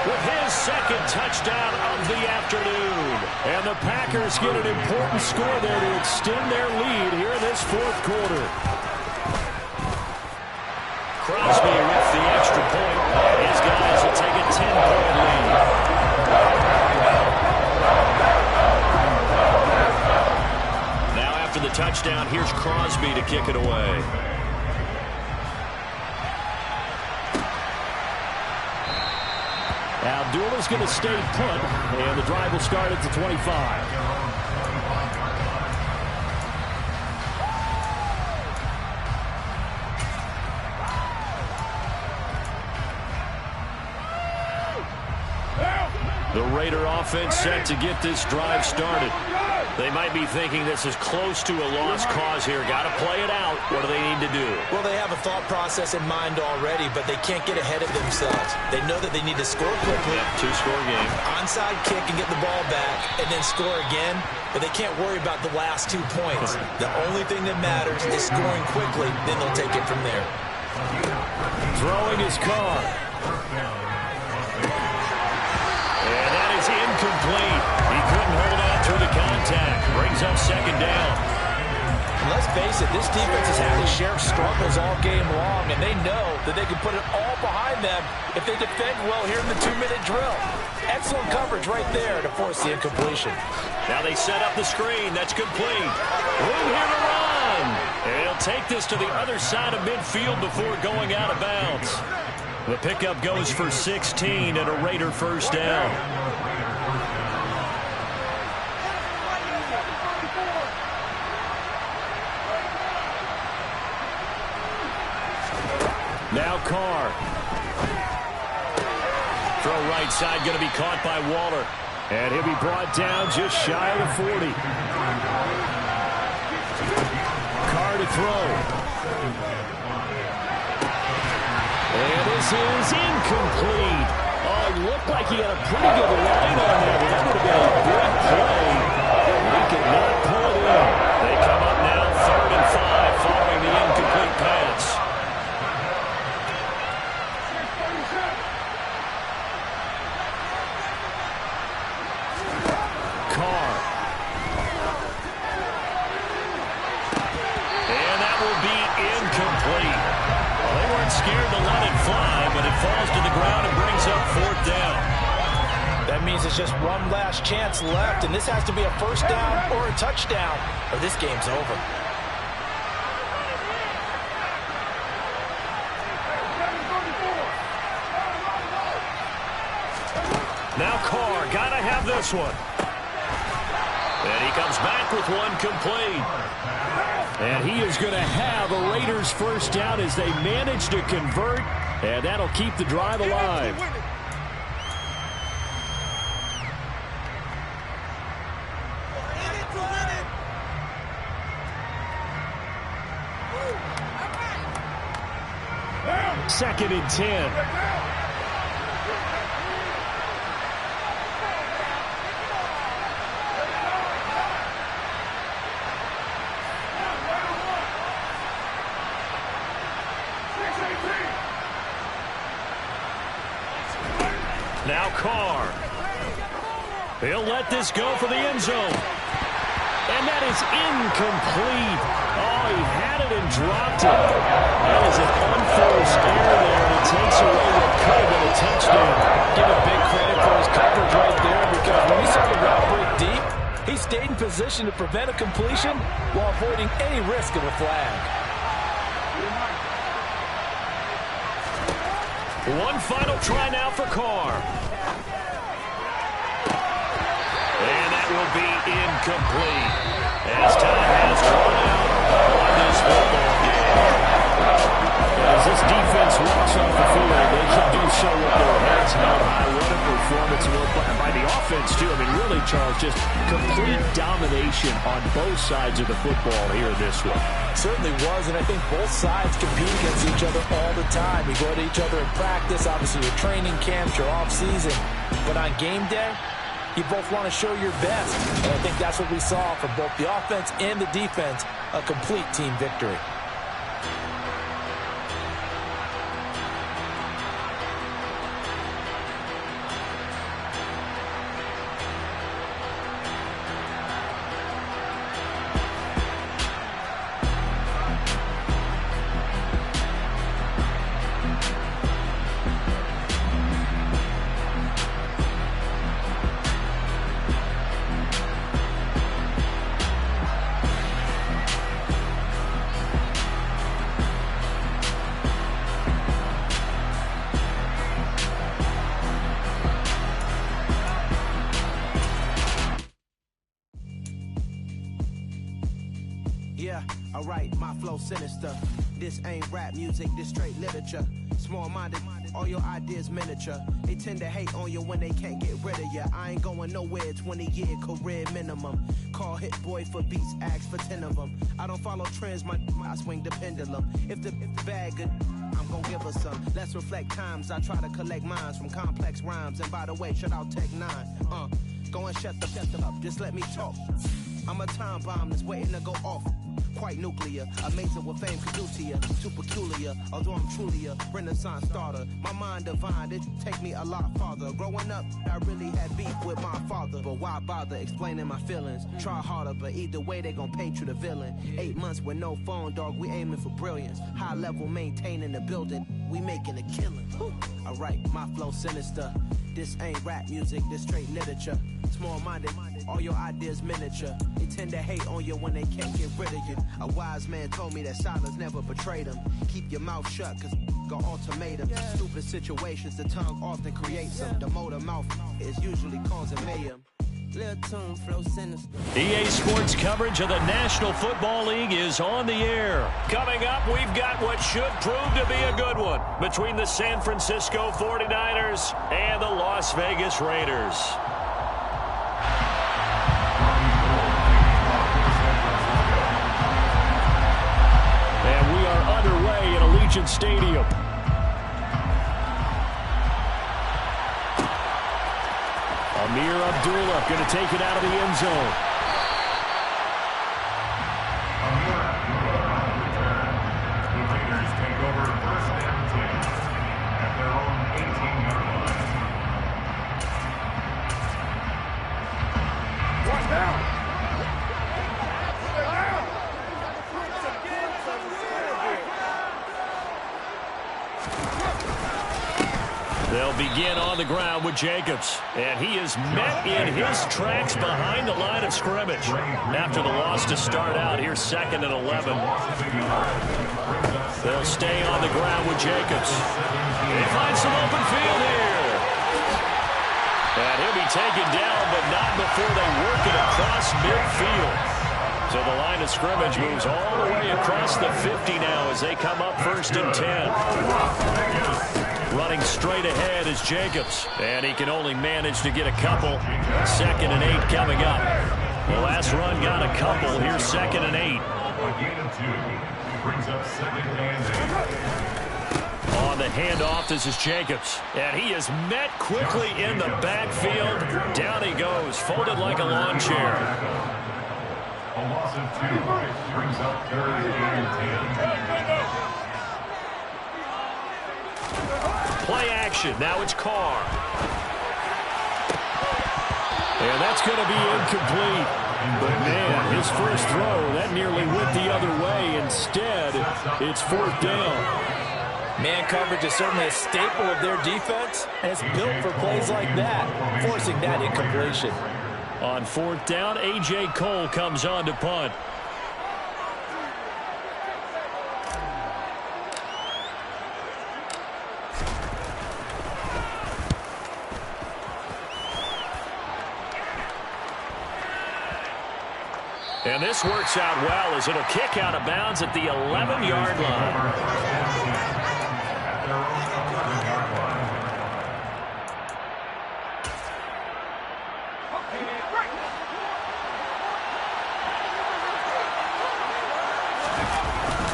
with his second touchdown of the afternoon. And the Packers get an important score there to extend their lead here in this fourth quarter. Crosby with the extra point. His guys will take a 10-point lead. The touchdown, here's Crosby to kick it away. Abdullah's going to stay put, and the drive will start at the 25. The Raider offense set to get this drive started. They might be thinking this is close to a lost cause here. Got to play it out. What do they need to do? Well, they have a thought process in mind already, but they can't get ahead of themselves. They know that they need to score quickly. Yep, two-score game. Onside kick and get the ball back and then score again, but they can't worry about the last 2 points. The only thing that matters is scoring quickly, then they'll take it from there. Throwing his car. And that is incomplete. He couldn't hold on through the contact. Brings up second down. And let's face it, this defense has had its share of struggles all game long, and they know that they can put it all behind them if they defend well here in the 2-minute drill. Excellent coverage right there to force the incompletion. Now they set up the screen. That's complete. Room here to run. And he'll take this to the other side of midfield before going out of bounds. The pickup goes for 16 and a Raider first down. Now Carr. Throw right side going to be caught by Waller. And he'll be brought down just shy of the 40. Carr to throw. And this is incomplete. Oh, it looked like he had a pretty good line on that. That would have been a big play. He could not pull it in. They come up now 3rd and 5 following the incomplete pass. Carr. And that will be incomplete. Well, they weren't scared to let it fly, but it falls to the ground and brings up 4th down. That means it's just one last chance left, and this has to be a first down or a touchdown, or this game's over. Now Carr, gotta have this one. And he comes back with one complete. And he is going to have a Raiders first down as they manage to convert, and that'll keep the drive alive. Second and 10. Now Carr. He'll let this go for the end zone. And that is incomplete. Oh, he had it and dropped it. That is an unforced error there, and it takes away what could have been a touchdown. Give him big credit for his coverage right there, because when he saw the route break deep, he stayed in position to prevent a completion while avoiding any risk of a flag. One final try now for Carr. And that will be incomplete as time has run out on this football game. As this defense walks off the field, they can do so with their heads held high. What a performance by the offense, too. I mean, really, Charles, just complete domination on both sides of the football here in this one. Certainly was, and I think both sides compete against each other all the time. You go to each other in practice, obviously your training camps, your off-season. But on game day, you both want to show your best. And I think that's what we saw from both the offense and the defense, a complete team victory. Yeah, alright, my flow sinister. This ain't rap music, this straight literature. Small-minded, all your ideas miniature. They tend to hate on you when they can't get rid of you. I ain't going nowhere, 20-year career minimum. Call Hit Boy for beats, ask for 10 of them. I don't follow trends, I swing the pendulum. If the bag good, I'm gonna give her some. Let's reflect times, I try to collect minds from complex rhymes. And by the way, shout out Tech 9. Go and shut the up, just let me talk. I'm a time bomb that's waiting to go off. Quite nuclear, amazing what fame can do to you. Too peculiar, although I'm truly a renaissance starter. My mind divine, it take me a lot farther. Growing up, I really had beef with my father. But why bother explaining my feelings? Try harder, but either way they gon' paint you the villain. 8 months with no phone, dog, we aiming for brilliance. High level maintaining the building, we making a killing. Alright, my flow sinister. This ain't rap music, this straight literature. Small-minded, All your ideas miniature. They tend to hate on you when they can't get rid of you. A wise man told me that silence never betrayed him. Keep your mouth shut, cause go ultimatum. Stupid situations, the tongue often creates them. The motor mouth is usually causing mayhem. EA Sports coverage of the National Football League is on the air. Coming up, we've got what should prove to be a good one between the San Francisco 49ers and the Las Vegas Raiders. And we are underway in Allegiant Stadium. Amir Abdullah going to take it out of the end zone. The Raiders take over first and 10 at their own 18-yard line. Watch out! They'll begin on the ground with Jacobs. And he is met in his tracks behind the line of scrimmage. After the loss to start out, here's 2nd and 11. They'll stay on the ground with Jacobs. They find some open field here. And he'll be taken down, but not before they work it across midfield. So the line of scrimmage moves all the way across the 50 now as they come up 1st and 10. Running straight ahead is Jacobs, and he can only manage to get a couple. 2nd and 8 coming up. The last run got a couple. Here's 2nd and 8. A gain of 2 brings up 2nd and 8. On the handoff, this is Jacobs, and he is met quickly in the backfield. Down he goes, folded like a lawn chair. A loss of 2 brings up 3rd and 10. Play action. Now it's Carr. And that's going to be incomplete. But, man, his first throw, that nearly went the other way. Instead, it's 4th down. Man coverage is certainly a staple of their defense, and it's built for plays like that, forcing that incompletion. On 4th down, A.J. Cole comes on to punt. And this works out well as it'll kick out of bounds at the 11-yard line.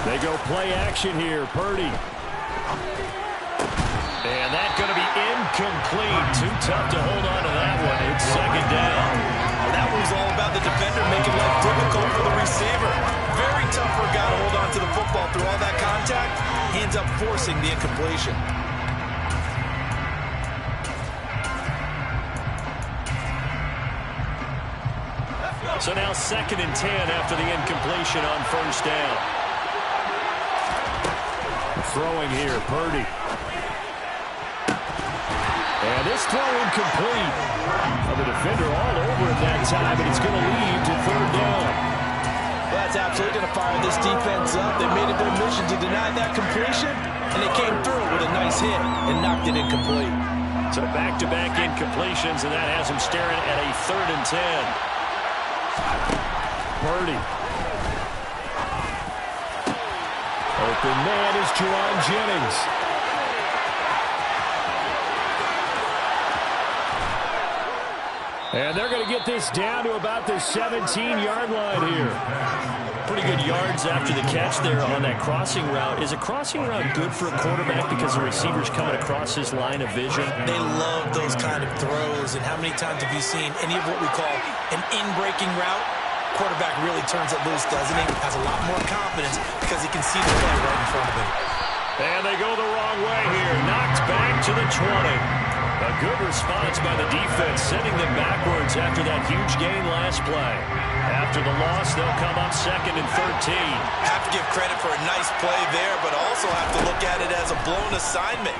They go play action here. Purdy. And that's going to be incomplete. Too tough to hold on to that one. It's 2nd down. That one's all about the defender making life difficult for the receiver. Very tough for a guy to hold on to the football through all that contact. He ends up forcing the incompletion. So now 2nd and 10 after the incompletion on 1st down. Throwing here, Purdy. And this throw incomplete. The defender all over it that time, and it's going to lead to 3rd down. Well, that's absolutely going to fire this defense up. They made it their mission to deny that completion, and they came through with a nice hit and knocked it incomplete. So back-to-back incompletions, and that has them staring at a 3rd and 10. Purdy. Open man is Jerron Jennings. And they're going to get this down to about the 17-yard line here. Pretty good yards after the catch there on that crossing route. Is a crossing route good for a quarterback because the receiver's coming across his line of vision? They love those kind of throws. And how many times have you seen any of what we call an in-breaking route? Quarterback really turns it loose, doesn't he? Has a lot more confidence because he can see the play right in front of him. And they go the wrong way here. Knocked back to the 20. A good response by the defense, sending them backwards after that huge gain last play. After the loss, they'll come up 2nd and 13. Have to give credit for a nice play there, but also have to look at it as a blown assignment.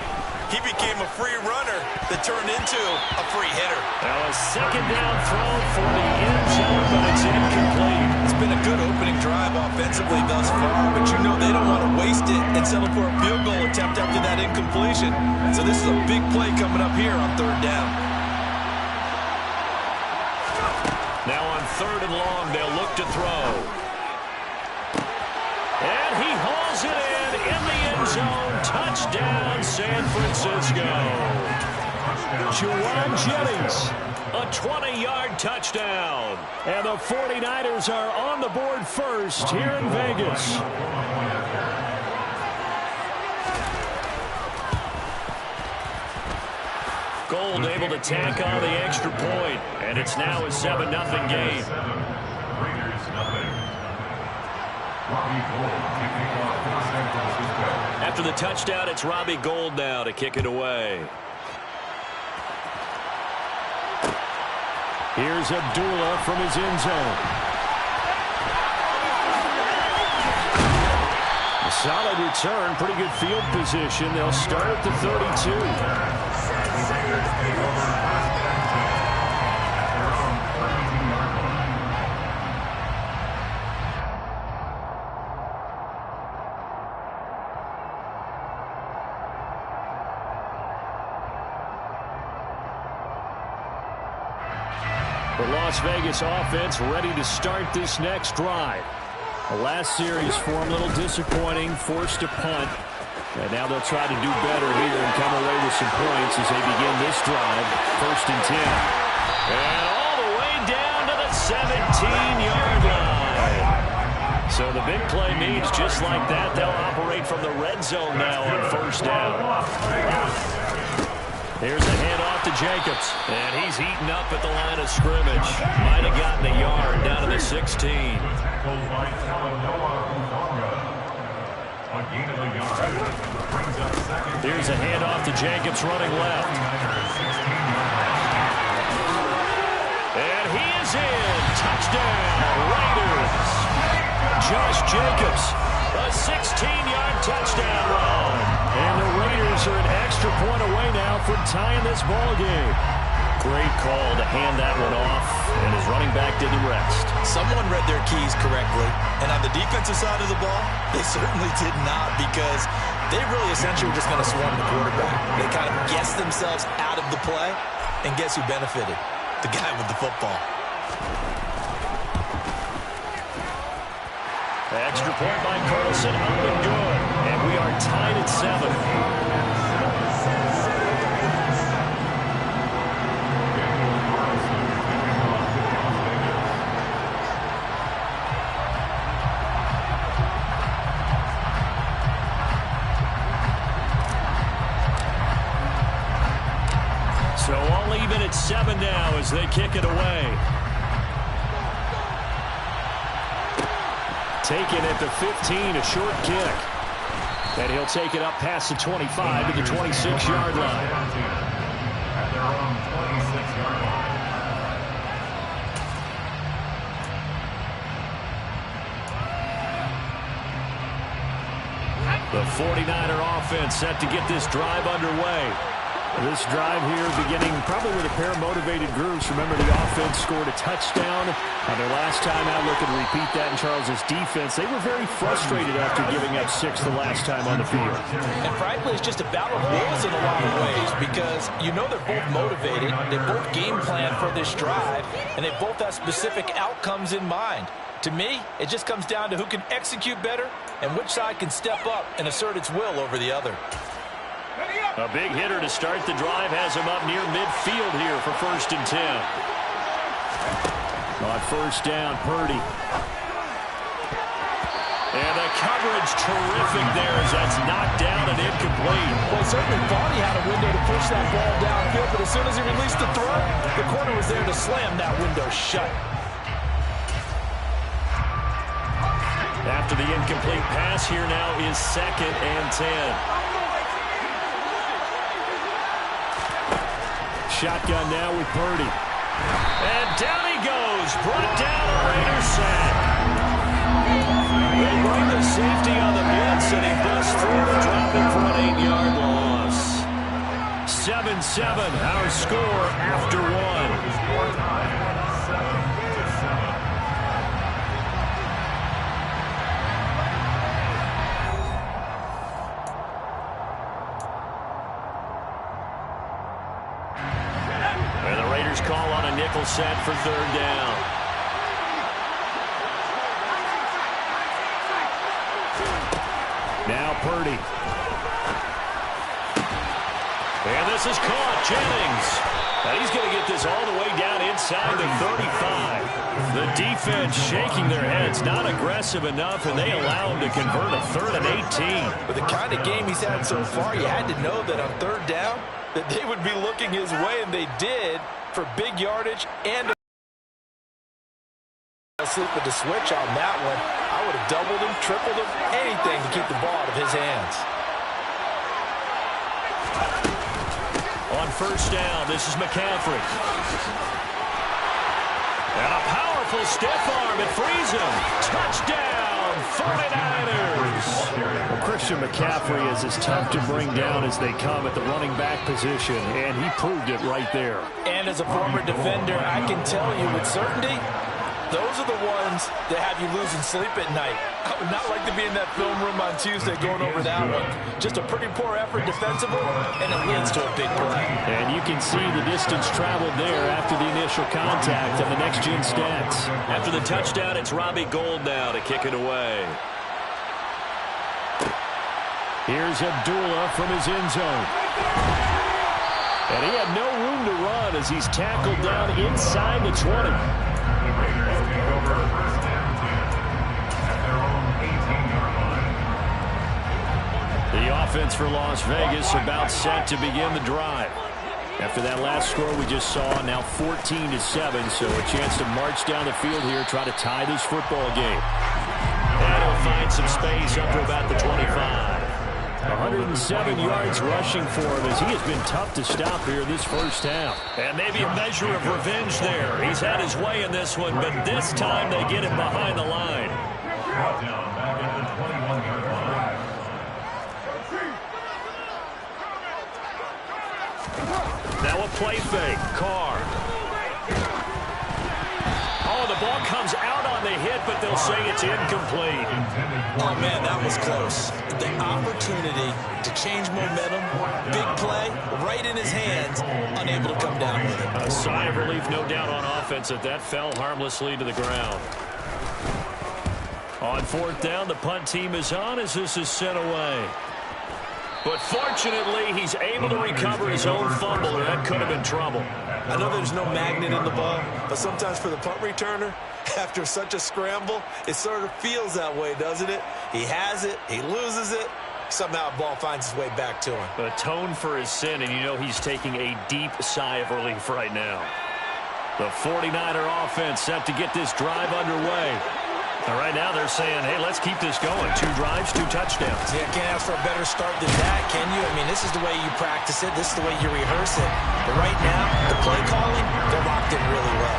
He became a free runner that turned into a free hitter. Now a second down throw for the end zone, but it's incomplete. It's been a good opening drive offensively thus far, but you know they don't want to waste it and settle for a field goal attempt after that incompletion. So this is a big play coming up here on third down. Now on third and long, they'll look to throw. And he hauls it in the end zone. Touchdown, San Francisco. Juwan Jennings, a 20-yard touchdown. And the 49ers are on the board first here in Vegas. Gold able to tack on the extra point, and it's now a 7-0 game. After the touchdown, it's Robbie Gould now to kick it away. Here's Abdullah from his end zone. A solid return, pretty good field position. They'll start at the 32. The Las Vegas offense ready to start this next drive. The last series for them a little disappointing, forced to punt. And now they'll try to do better here and come away with some points as they begin this drive. First and 10. And all the way down to the 17-yard line. So the big play means just like that, they'll operate from the red zone now on first down. Here's a handoff to Jacobs. And he's eaten up at the line of scrimmage. Might have gotten a yard down to the 16. Here's a handoff to Jacobs running left. And he is in. Touchdown, Raiders. Josh Jacobs, a 16-yard touchdown run. And the Raiders are an extra point away now from tying this ball game. Great call to hand that one off, and his running back didn't rest. Someone read their keys correctly, and on the defensive side of the ball, they certainly did not, because they really essentially were just going to swarm the quarterback. They kind of guessed themselves out of the play, and guess who benefited? The guy with the football. Extra point by Carlson, up and good. And we are tied at 7. So all even at 7 now as they kick it away. Taken at the 15, a short kick. And he'll take it up past the 25 to the 26-yard line. At their own 26-yard line. The 49er offense set to get this drive underway. This drive here beginning probably with a pair of motivated groups. Remember, the offense scored a touchdown on their last time out. Looking to repeat that in Charles's defense. They were very frustrated after giving up 6 the last time on the field. And frankly, it's just a battle of wills in a lot of ways, because you know they're both motivated. They both game plan for this drive, and they both have specific outcomes in mind. To me, it just comes down to who can execute better and which side can step up and assert its will over the other. A big hitter to start the drive has him up near midfield here for first and 10. On first down, Purdy. And the coverage terrific there as that's knocked down and incomplete. Well, certainly thought he had a window to push that ball downfield, but as soon as he released the throw, the corner was there to slam that window shut. After the incomplete pass, here now is second and 10. Shotgun now with Purdy. And down he goes. Brought down a Raiders sack. They bring the safety on the blitz, and he busts through to drop it for an 8-yard loss. 7, our score after one. And the Raiders call on a nickel set for 3rd down. Now Purdy. And this is caught. Jennings. And he's going to get this all the way down inside the 35. The defense shaking their heads, not aggressive enough, and they allow him to convert a 3rd and 18. With the kind of game he's had so far, you had to know that on 3rd down that they would be looking his way, and they did, for big yardage and sleep with the switch on that one. I would have doubled him, tripled him, anything to keep the ball out of his hands. On 1st down, this is McCaffrey. And a powerful stiff arm. It frees him. Touchdown, 49ers. Well, Christian McCaffrey is as tough to bring down as they come at the running back position, and he proved it right there. And as a former defender, I can tell you with certainty, those are the ones that have you losing sleep at night. I would not like to be in that film room on Tuesday going over that one. Just a pretty poor effort defensively, and it leads to a big play. And you can see the distance traveled there after the initial contact on the next-gen stats. After the touchdown, it's Robbie Gould now to kick it away. Here's Abdullah from his end zone. And he had no room to run as he's tackled down inside the 20. The Raiders take over 1st and 10 at their own 18-yard line. The offense for Las Vegas about set to begin the drive. After that last score we just saw, now 14-7, so a chance to march down the field here, try to tie this football game. And he'll find some space up to about the 25. 107 yards rushing for him as he has been tough to stop here this first half. And maybe a measure of revenge there. He's had his way in this one, but this time they get him behind the line. Brought down back at the 21-yard line. Now a play fake. Carr. Oh, the ball comes out on the hit, but they'll say it's incomplete. Oh, man, that was close. The opportunity to change momentum, big play, right in his hands, unable to come down with it. A sigh of relief, no doubt, on offense that fell harmlessly to the ground. On 4th down, the punt team is on as this is sent away. But fortunately, he's able to recover his own fumble, or that could have been trouble. I know there's no magnet in the ball, but sometimes for the punt returner, after such a scramble, it sort of feels that way, doesn't it? He has it, he loses it, somehow the ball finds its way back to him. Atone for his sin, and you know he's taking a deep sigh of relief right now. The 49er offense set to get this drive underway. And right now they're saying, hey, let's keep this going. 2 drives, 2 touchdowns. Yeah, can't ask for a better start than that, can you? I mean, this is the way you practice it. This is the way you rehearse it. But right now, the play calling, they're locked in really well.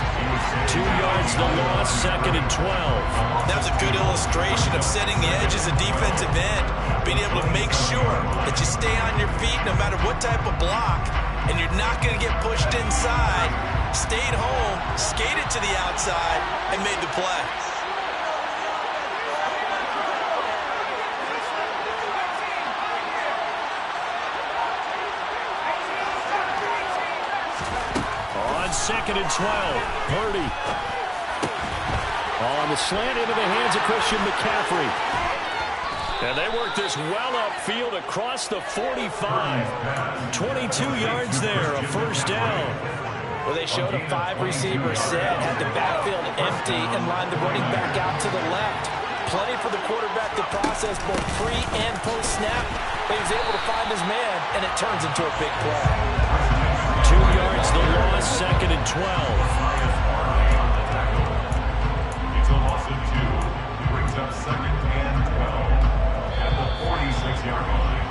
2 yards the loss, 2nd and 12. That was a good illustration of setting the edge as a defensive end, being able to make sure that you stay on your feet no matter what type of block, and you're not going to get pushed inside. Stayed home, skated to the outside, and made the play. On 2nd and 12, Purdy. On the slant into the hands of Christian McCaffrey. And they work this well upfield across the 45. 22 yards there, a 1st down. Well, they showed a 5-receiver set, had the backfield empty, and lined the running back out to the left. Plenty for the quarterback to process both pre and post-snap. But he was able to find his man, and it turns into a big play. 2 yards the loss, 2nd and 12. It's a loss of 2. Brings up 2nd and 12 at the 46-yard line.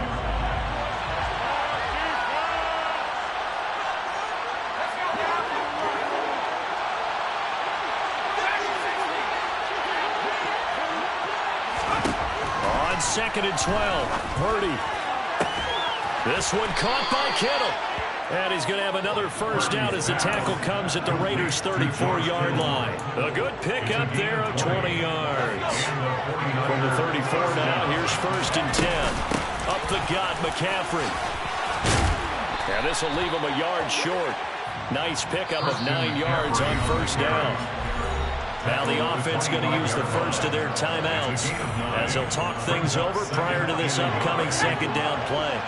On 2nd and 12, Purdy. This one caught by Kittle. And he's going to have another first down as the tackle comes at the Raiders' 34-yard line. A good pickup there of 20 yards. From the 34 now, here's 1st and 10. Up the gut, McCaffrey. And this will leave him a yard short. Nice pickup of 9 yards on first down. Now the offense going to use the first of their timeouts as they'll talk things over prior to this upcoming second down play.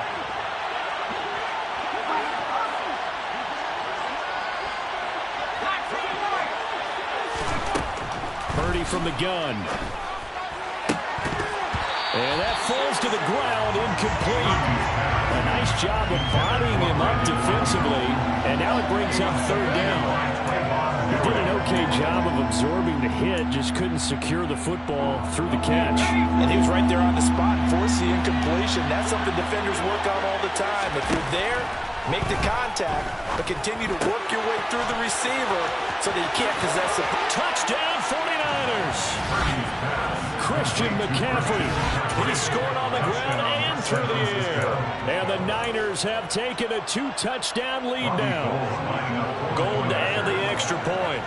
Purdy from the gun. And that falls to the ground, incomplete. A nice job of bodying him up defensively, and now it brings up 3rd down. He did an okay job of absorbing the hit, just couldn't secure the football through the catch. And he was right there on the spot, force the incompletion. That's something defenders work on all the time. If you're there, make the contact, but continue to work your way through the receiver so that you can't possess it. Touchdown 49ers! Christian McCaffrey. He scored on the ground and through the air. And the Niners have taken a 2-touchdown lead now. Gold to add the extra point.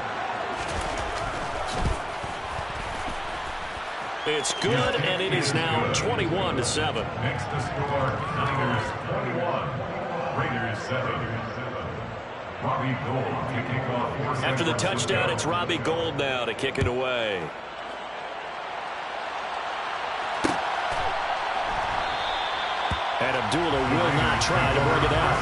It's good, and it is now 21-7. Next to score, Niners 21, Raiders 7. Robbie Gould to kick off. After the touchdown, it's Robbie Gould now to kick it away. And Abdullah will not try to bring it out.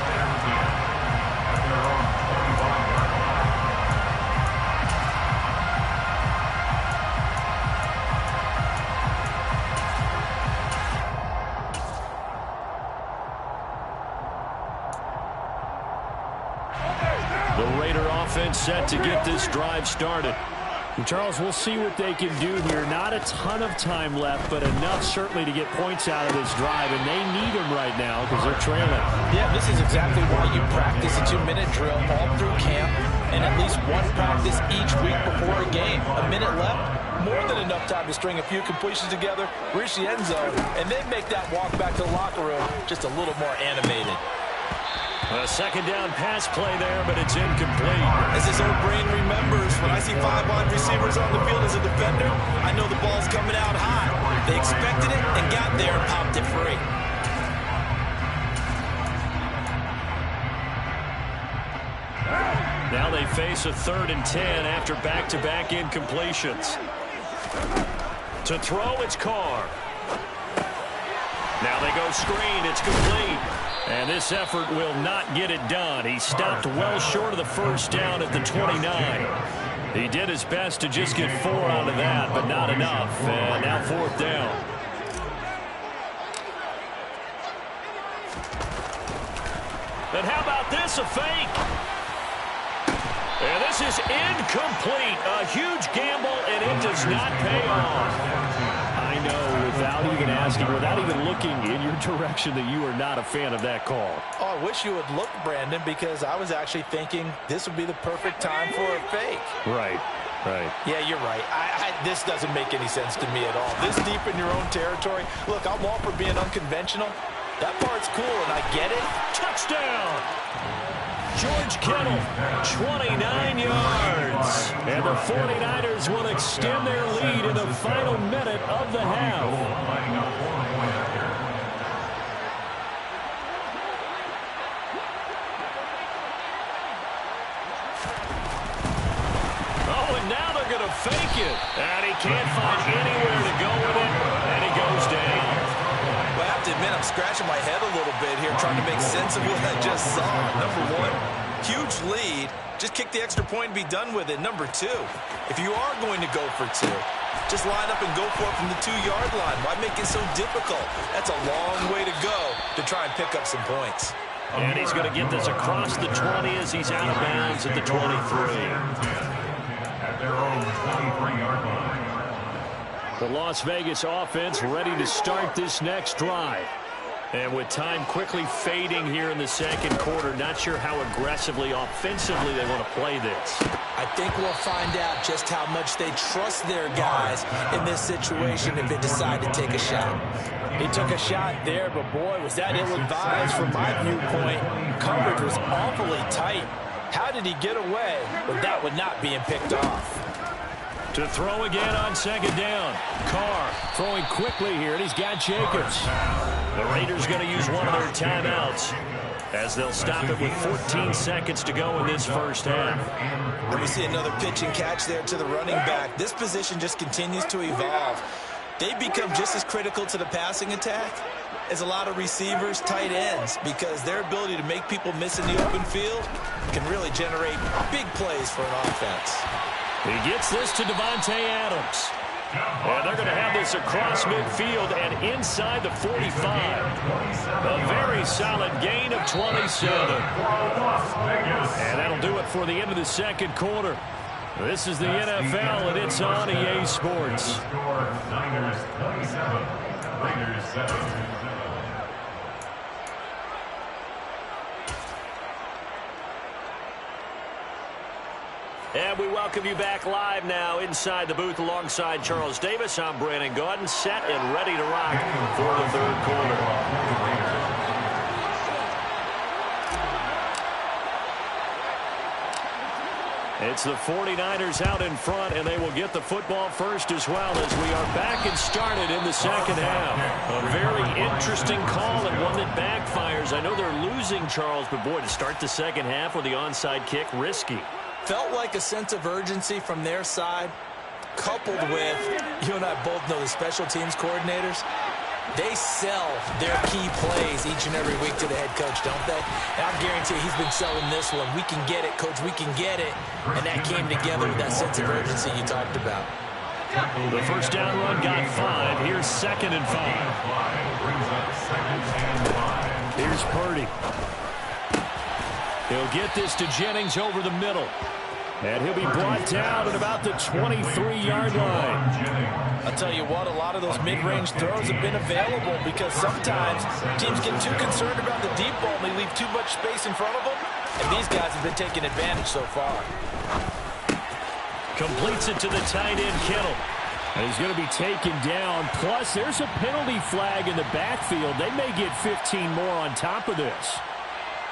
The Raider offense set to get this drive started. And Charles, we'll see what they can do here. Not a ton of time left, but enough certainly to get points out of this drive, and they need them right now because they're trailing. Yeah, this is exactly why you practice a 2-minute drill all through camp and at least one practice each week before a game. A minute left, more than enough time to string a few completions together, reach the end zone, and then make that walk back to the locker room just a little more animated. A second down pass play there, but it's incomplete. As his old brain remembers, when I see 5 wide receivers on the field as a defender, I know the ball's coming out high. They expected it and got there and popped it free. Now they face a 3rd and 10 after back-to-back incompletions. To throw, it's Carr. Now they go screen, it's complete. And this effort will not get it done. He stopped well short of the first down at the 29. He did his best to just get 4 out of that, but not enough. And now 4th down. And how about this, a fake? And this is incomplete. A huge gamble, and it does not pay off. I know, without even asking, without even looking in your direction, that you are not a fan of that call. Oh, I wish you would look, Brandon, because I was actually thinking this would be the perfect time for a fake. Right. Yeah, you're right. This doesn't make any sense to me at all. This deep in your own territory. Look, I'm all for being unconventional. That part's cool, and I get it. Touchdown! George Kittle, 29 yards. And the 49ers will extend their lead in the final minute of the half. Oh, and now they're going to fake it. And he can't find anywhere to go with it, and he goes down. Well, I have to admit, I'm scratching my head a little bit here, trying to make sense of what I just saw. Number 1, huge lead. Just kick the extra point and be done with it. Number 2, if you are going to go for 2, just line up and go for it from the 2-yard line. Why make it so difficult? That's a long way to go to try and pick up some points. And he's going to get this across the 20 as he's out of bounds at the 23. At their own 23-yard line. The Las Vegas offense ready to start this next drive. And with time quickly fading here in the second quarter, not sure how aggressively, offensively they want to play this. I think we'll find out just how much they trust their guys in this situation if they decide to take a shot. He took a shot there, but boy, was that ill-advised from my viewpoint. Coverage was awfully tight. How did he get away with that one not being picked off? To throw again on second down. Carr throwing quickly here, and he's got Jacobs. The Raiders going to use one of their timeouts as they'll stop it with 14 seconds to go in this first half. And we see another pitch and catch there to the running back. This position just continues to evolve. They become just as critical to the passing attack as a lot of receivers, tight ends, because their ability to make people miss in the open field can really generate big plays for an offense. He gets this to Devontae Adams. And they're going to have this across midfield and inside the 45. A very solid gain of 27. And that'll do it for the end of the second quarter. This is the NFL, and it's on EA Sports. Niners 27, Raiders 7. And we welcome you back live now inside the booth alongside Charles Davis. I'm Brandon Gaudin, set and ready to rock for the third quarter. It's the 49ers out in front, and they will get the football first as well as we are back and started in the second half. A very interesting call and one that backfires. I know they're losing, Charles, but boy, to start the second half with the onside kick, risky. Felt like a sense of urgency from their side, coupled with, you and I both know the special teams coordinators, they sell their key plays each and every week to the head coach, don't they? And I guarantee you he's been selling this one. We can get it, coach, we can get it. And that came together with that sense of urgency you talked about. The first down run got 5. Here's 2nd and 5. Here's Purdy. He'll get this to Jennings over the middle. And he'll be brought down at about the 23-yard line. I'll tell you what, a lot of those mid-range throws have been available because sometimes teams get too concerned about the deep ball and they leave too much space in front of them. And these guys have been taking advantage so far. Completes it to the tight end, Kittle. And he's going to be taken down. Plus, there's a penalty flag in the backfield. They may get 15 more on top of this.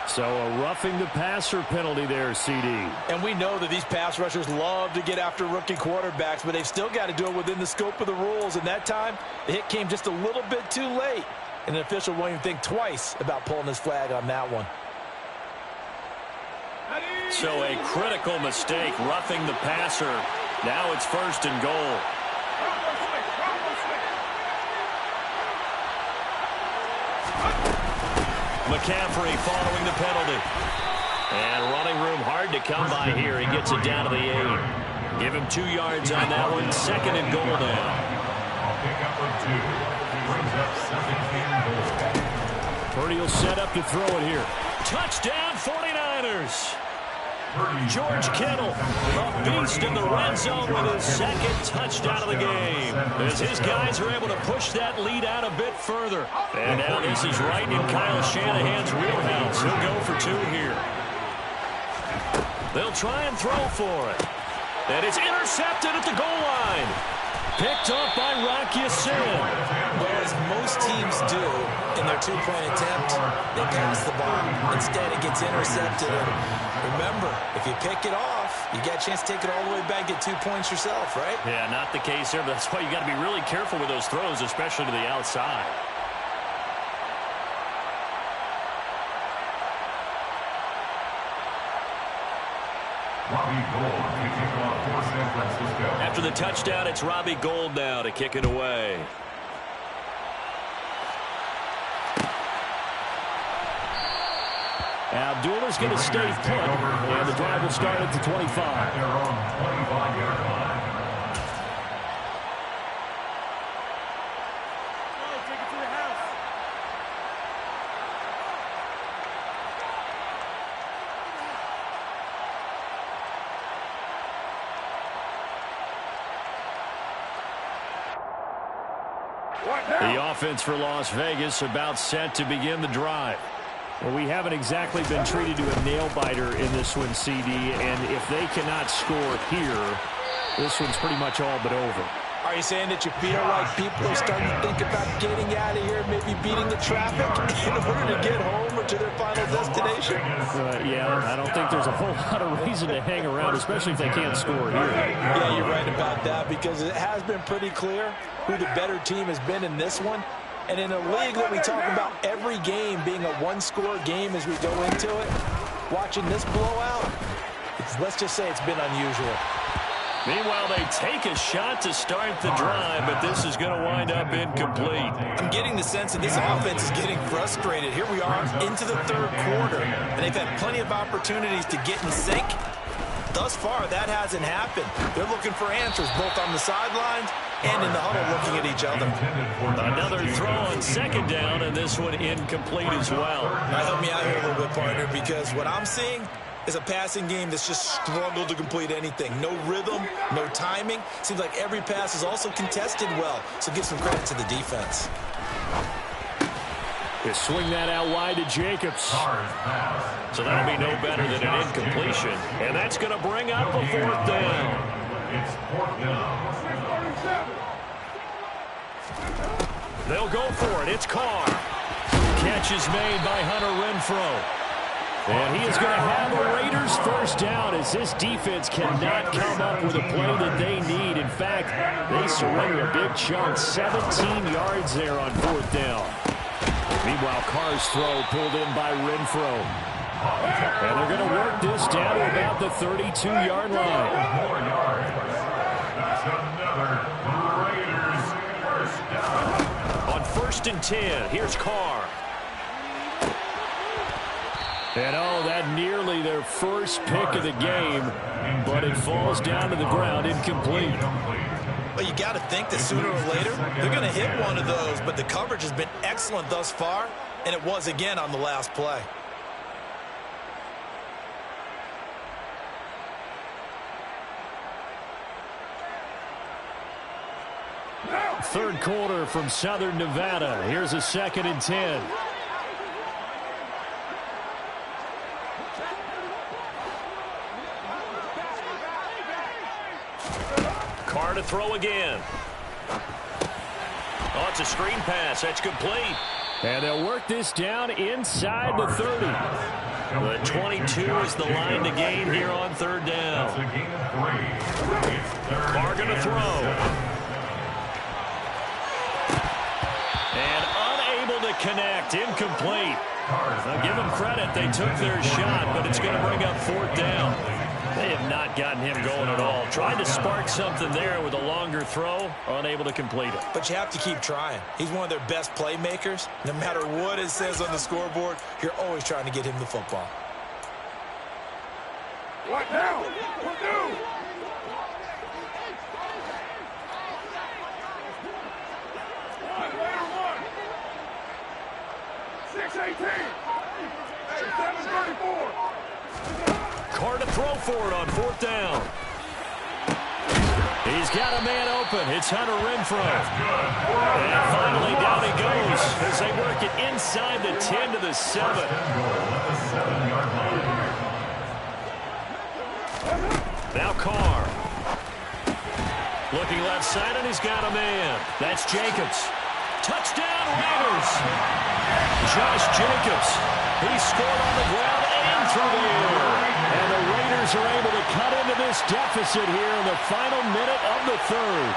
So a roughing the passer penalty there, CD. And we know that these pass rushers love to get after rookie quarterbacks, but they've still got to do it within the scope of the rules. And that time, the hit came just a little bit too late. And the official won't even think twice about pulling his flag on that one. So a critical mistake, roughing the passer. Now it's 1st and goal. McCaffrey following the penalty. And running room hard to come by here. He gets it down to the 8. Give him 2 yards on that one. 2nd and goal now. Purdy will set up to throw it here. Touchdown 49ers. George Kittle, a beast in the red zone with his 2nd touchdown of the game. As his guys are able to push that lead out a bit further. And now this is right in Kyle Shanahan's wheelhouse. He'll go for 2 here. They'll try and throw for it. And it's intercepted at the goal line. Picked off by Rock Ya-Sin. Well, as most teams do in their 2-point attempt, they pass the ball. Instead, it gets intercepted. And remember, if you pick it off, you get a chance to take it all the way back, get 2 points yourself, right? Yeah, not the case here, but that's why you got to be really careful with those throws, especially to the outside. After the touchdown, it's Robbie Gould now to kick it away. Abdullah's going to stay put, and the drive will start at the 25. They're on 25-yard line. The offense for Las Vegas about set to begin the drive. Well, we haven't exactly been treated to a nail-biter in this one, CD, and if they cannot score here, this one's pretty much all but over. Are you saying that you feel like people are starting to think about getting out of here, maybe beating the traffic in order to get home or to their final destination? Yeah, I don't think there's a whole lot of reason to hang around, especially if they can't score here. Yeah, you're right about that because it has been pretty clear who the better team has been in this one. And in a league that we talk about every game being a one-score game as we go into it, watching this blowout, let's just say it's been unusual. Meanwhile, they take a shot to start the drive, but this is going to wind up incomplete. I'm getting the sense that this offense is getting frustrated. Here we are into the third quarter, and they've had plenty of opportunities to get in sync. Thus far, that hasn't happened. They're looking for answers both on the sidelines and in the huddle looking at each other. Another throw on second down, and this one incomplete as well. Now, help me out here a little bit, partner, because what I'm seeing is a passing game that's just struggled to complete anything. No rhythm, no timing. Seems like every pass is also contested well, so give some credit to the defense. They swing that out wide to Jacobs. So that'll be no better than an incompletion. And that's going to bring up a fourth down. It's fourth down. They'll go for it. It's Carr. Catch is made by Hunter Renfrow. And he is going to have a Raiders first down as this defense cannot come up with a play that they need. In fact, they surrender a big chunk, 17 yards there on fourth down. Meanwhile, Carr's throw pulled in by Renfrow. And they're going to work this down to about the 32-yard line. 4 yards. That's another Raiders first down. On 1st and 10, here's Carr. And that nearly their first pick of the game, but it falls down to the ground incomplete. Well, you got to think that sooner or later they're going to hit one of those, but the coverage has been excellent thus far, and it was again on the last play. Third quarter from Southern Nevada. Here's a 2nd and 10. Carr to throw again. Oh, it's a screen pass. That's complete. And they'll work this down inside the 30. The 22 is the line to gain here on third down. Carr going to throw. And unable to connect. Incomplete. Now give them credit. They took their shot, but it's going to bring up fourth down. They have not gotten him going at all. Tried to spark something there with a longer throw, unable to complete it. But you have to keep trying. He's one of their best playmakers. No matter what it says on the scoreboard, you're always trying to get him the football. What now? What do? One. 6:18. 7:34. Carr to throw for it on fourth down. He's got a man open. It's Hunter Renfrow. And finally down he goes as they work it inside the 10 to the 7. Now Carr. Looking left side, and he's got a man. That's Jacobs. Touchdown, Raiders. Josh Jacobs. He scored on the ground and through the air. And the Raiders are able to cut into this deficit here in the final minute of the third.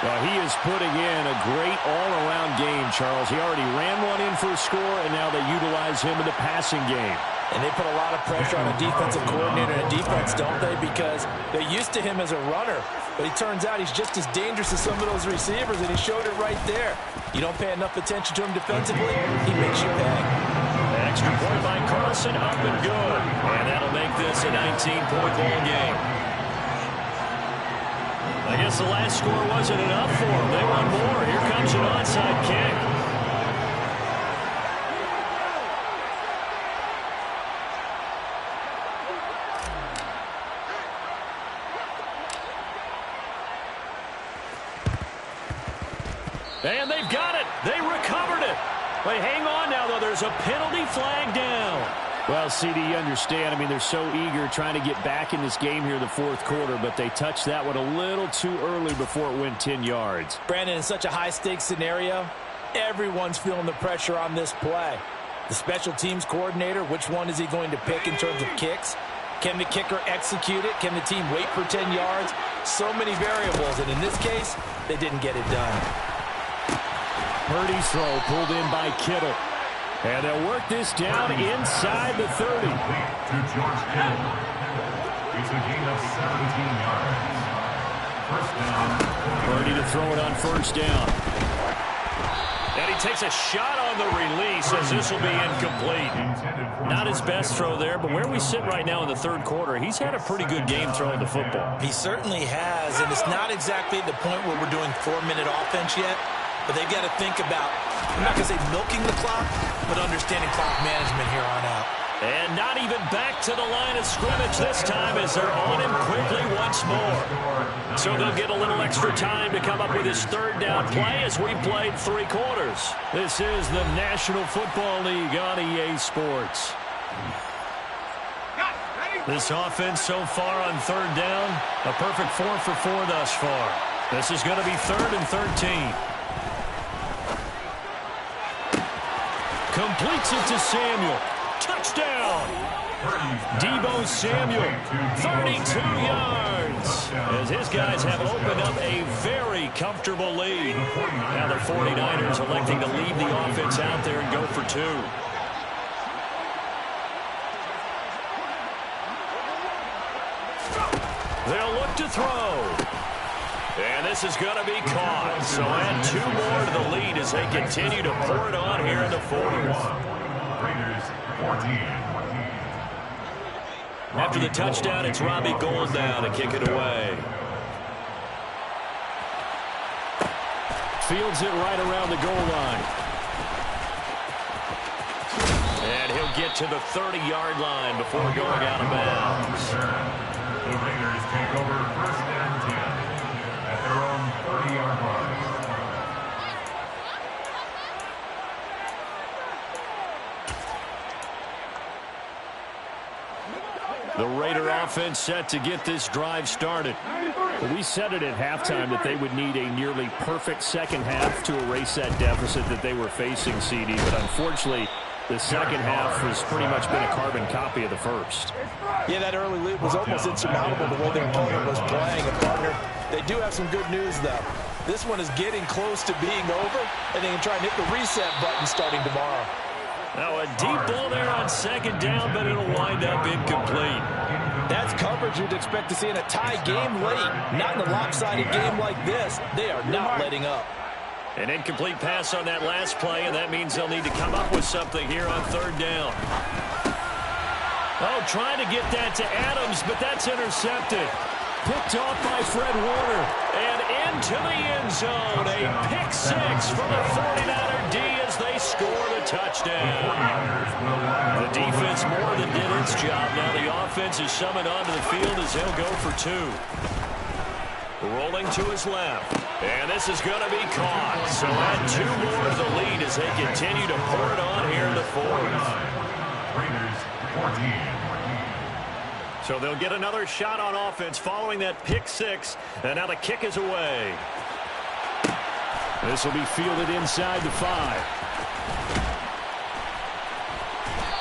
Well, he is putting in a great all-around game, Charles. He already ran one in for a score, and now they utilize him in the passing game. And they put a lot of pressure on a defensive coordinator and defense, don't they? Because they're used to him as a runner. But it turns out he's just as dangerous as some of those receivers, and he showed it right there. You don't pay enough attention to him defensively, he makes you pay. Extra point by Carlson, up and good. And that'll make this a 19-point ball game. I guess the last score wasn't enough for them. They want more. Here comes an onside kick. And they've got it. They recovered it. Wait, hang on now, though. There's a penalty flag down. Well, CD, you understand. I mean, they're so eager trying to get back in this game here in the fourth quarter, but they touched that one a little too early before it went 10 yards. Brandon, in such a high-stakes scenario, everyone's feeling the pressure on this play. The special teams coordinator, which one is he going to pick in terms of kicks? Can the kicker execute it? Can the team wait for 10 yards? So many variables, and in this case, they didn't get it done. Purdy's throw pulled in by Kittle. And they'll work this down inside the 30. To George Kittle. It's a gain of 17 yards. First down. Purdy to throw it on first down. And he takes a shot on the release as this will be incomplete. Not his best throw there, but where we sit right now in the third quarter, he's had a pretty good game throwing the football. He certainly has, and it's not exactly the point where we're doing 4-minute offense yet, but they've got to think about, I'm not going to say milking the clock, but understanding clock management here on out. And not even back to the line of scrimmage this time as they're on him quickly once more. So they'll get a little extra time to come up with his third down play as we played 3 quarters. This is the National Football League on EA Sports. This offense so far on third down, a perfect 4 for 4 thus far. This is going to be 3rd and 13. Completes it to Samuel. Touchdown! Deebo Samuel, 32 yards. As his guys have opened up a very comfortable lead. Now the 49ers electing to leave the offense out there and go for 2. They'll look to throw. And this is going to be caught. So add 2 more to the lead as they continue to pour it on here in the 4th. Raiders 14. After the touchdown, it's Robbie Gould now to kick it away. Fields it right around the goal line. And he'll get to the 30-yard line before going out of bounds. The Raiders take over 1st and 10 at their own 30-yard line. The Raider offense set to get this drive started. We said it at halftime that they would need a nearly perfect second half to erase that deficit that they were facing, CD. But unfortunately, the second half has pretty much been a carbon copy of the first. Yeah, that early lead was almost insurmountable the way their opponent was playing. And partner, they do have some good news, though. This one is getting close to being over, and they can try and hit the reset button starting tomorrow. Now a deep ball there on second down, but it'll wind up incomplete. That's coverage you'd expect to see in a tie game late. Not in a lopsided game like this. They are not letting up. An incomplete pass on that last play, and that means they'll need to come up with something here on third down. Oh, trying to get that to Adams, but that's intercepted. Picked off by Fred Warner. And into the end zone. A pick 6 for the 49er D as they score the touchdown. The defense more than did its job. Now the offense is summoned onto the field as they'll go for 2. Rolling to his left. And this is going to be caught. So add 2 more to the lead as they continue to pour it on here in the 4th. Raiders 14. So they'll get another shot on offense following that pick 6. And now the kick is away. This will be fielded inside the 5.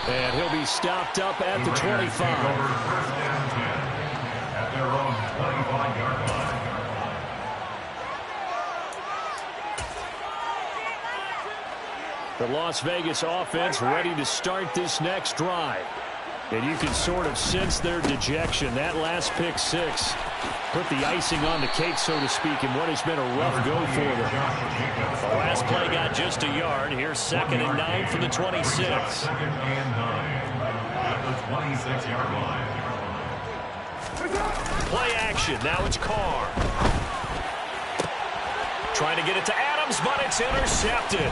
And he'll be stopped up at the 25. First and 10 at their own 25-yard line. The Las Vegas offense ready to start this next drive. And you can sort of sense their dejection. That last pick 6 put the icing on the cake, so to speak, in what has been a rough go for them. The last play got just a yard. Here's 2nd and 9 from the 26. 2nd and 9 at the 26-yard line. Play action. Now it's Carr. Trying to get it to Adams, but it's intercepted.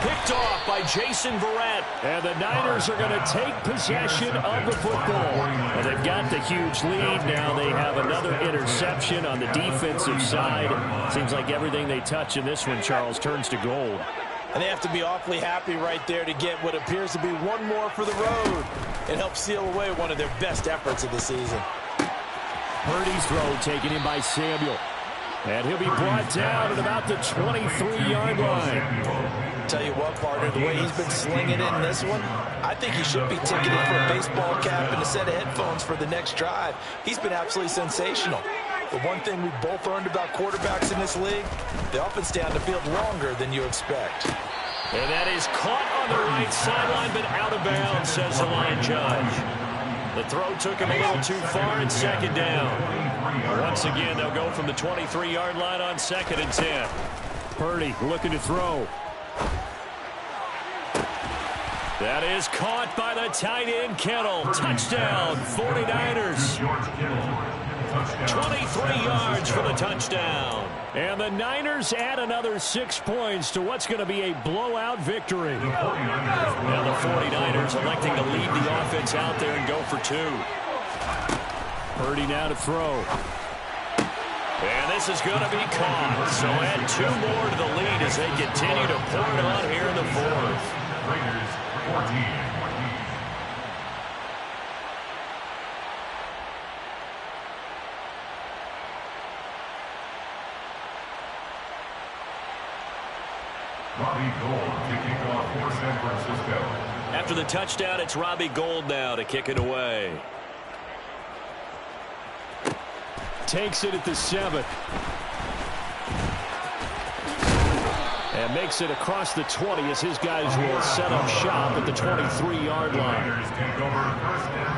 Picked off by Jason Verrett. And the Niners are going to take possession of the football. Well, they've got the huge lead. Now they have another interception on the defensive side. Seems like everything they touch in this one, Charles, turns to gold. And they have to be awfully happy right there to get what appears to be one more for the road and help seal away one of their best efforts of the season. Purdy's throw taken in by Samuel. And he'll be brought down at about the 23-yard line. Tell you what, partner, the way he's been slinging in this one, I think he should be ticketed for a baseball cap and a set of headphones for the next drive. He's been absolutely sensational. The one thing we've both learned about quarterbacks in this league, they often stay on the field longer than you expect. And that is caught on the right sideline, but out of bounds, says the line judge. The throw took him a little too far and second down. Once again, they'll go from the 23-yard line on 2nd and 10. Purdy looking to throw. That is caught by the tight end, Kittle. Touchdown, 49ers. 23 yards for the touchdown. And the Niners add another 6 points to what's going to be a blowout victory. Now the 49ers electing to lead the offense out there and go for 2. Purdy now to throw. And this is going to be caught. So add 2 more to the lead as they continue to pour it on here in the 4th. Raiders 14. Robbie Gould to kick off for San Francisco. After the touchdown, it's Robbie Gould now to kick it away. Takes it at the 7. And makes it across the 20 as his guys will set up shop at the 23-yard line. Raiders take over 1st down.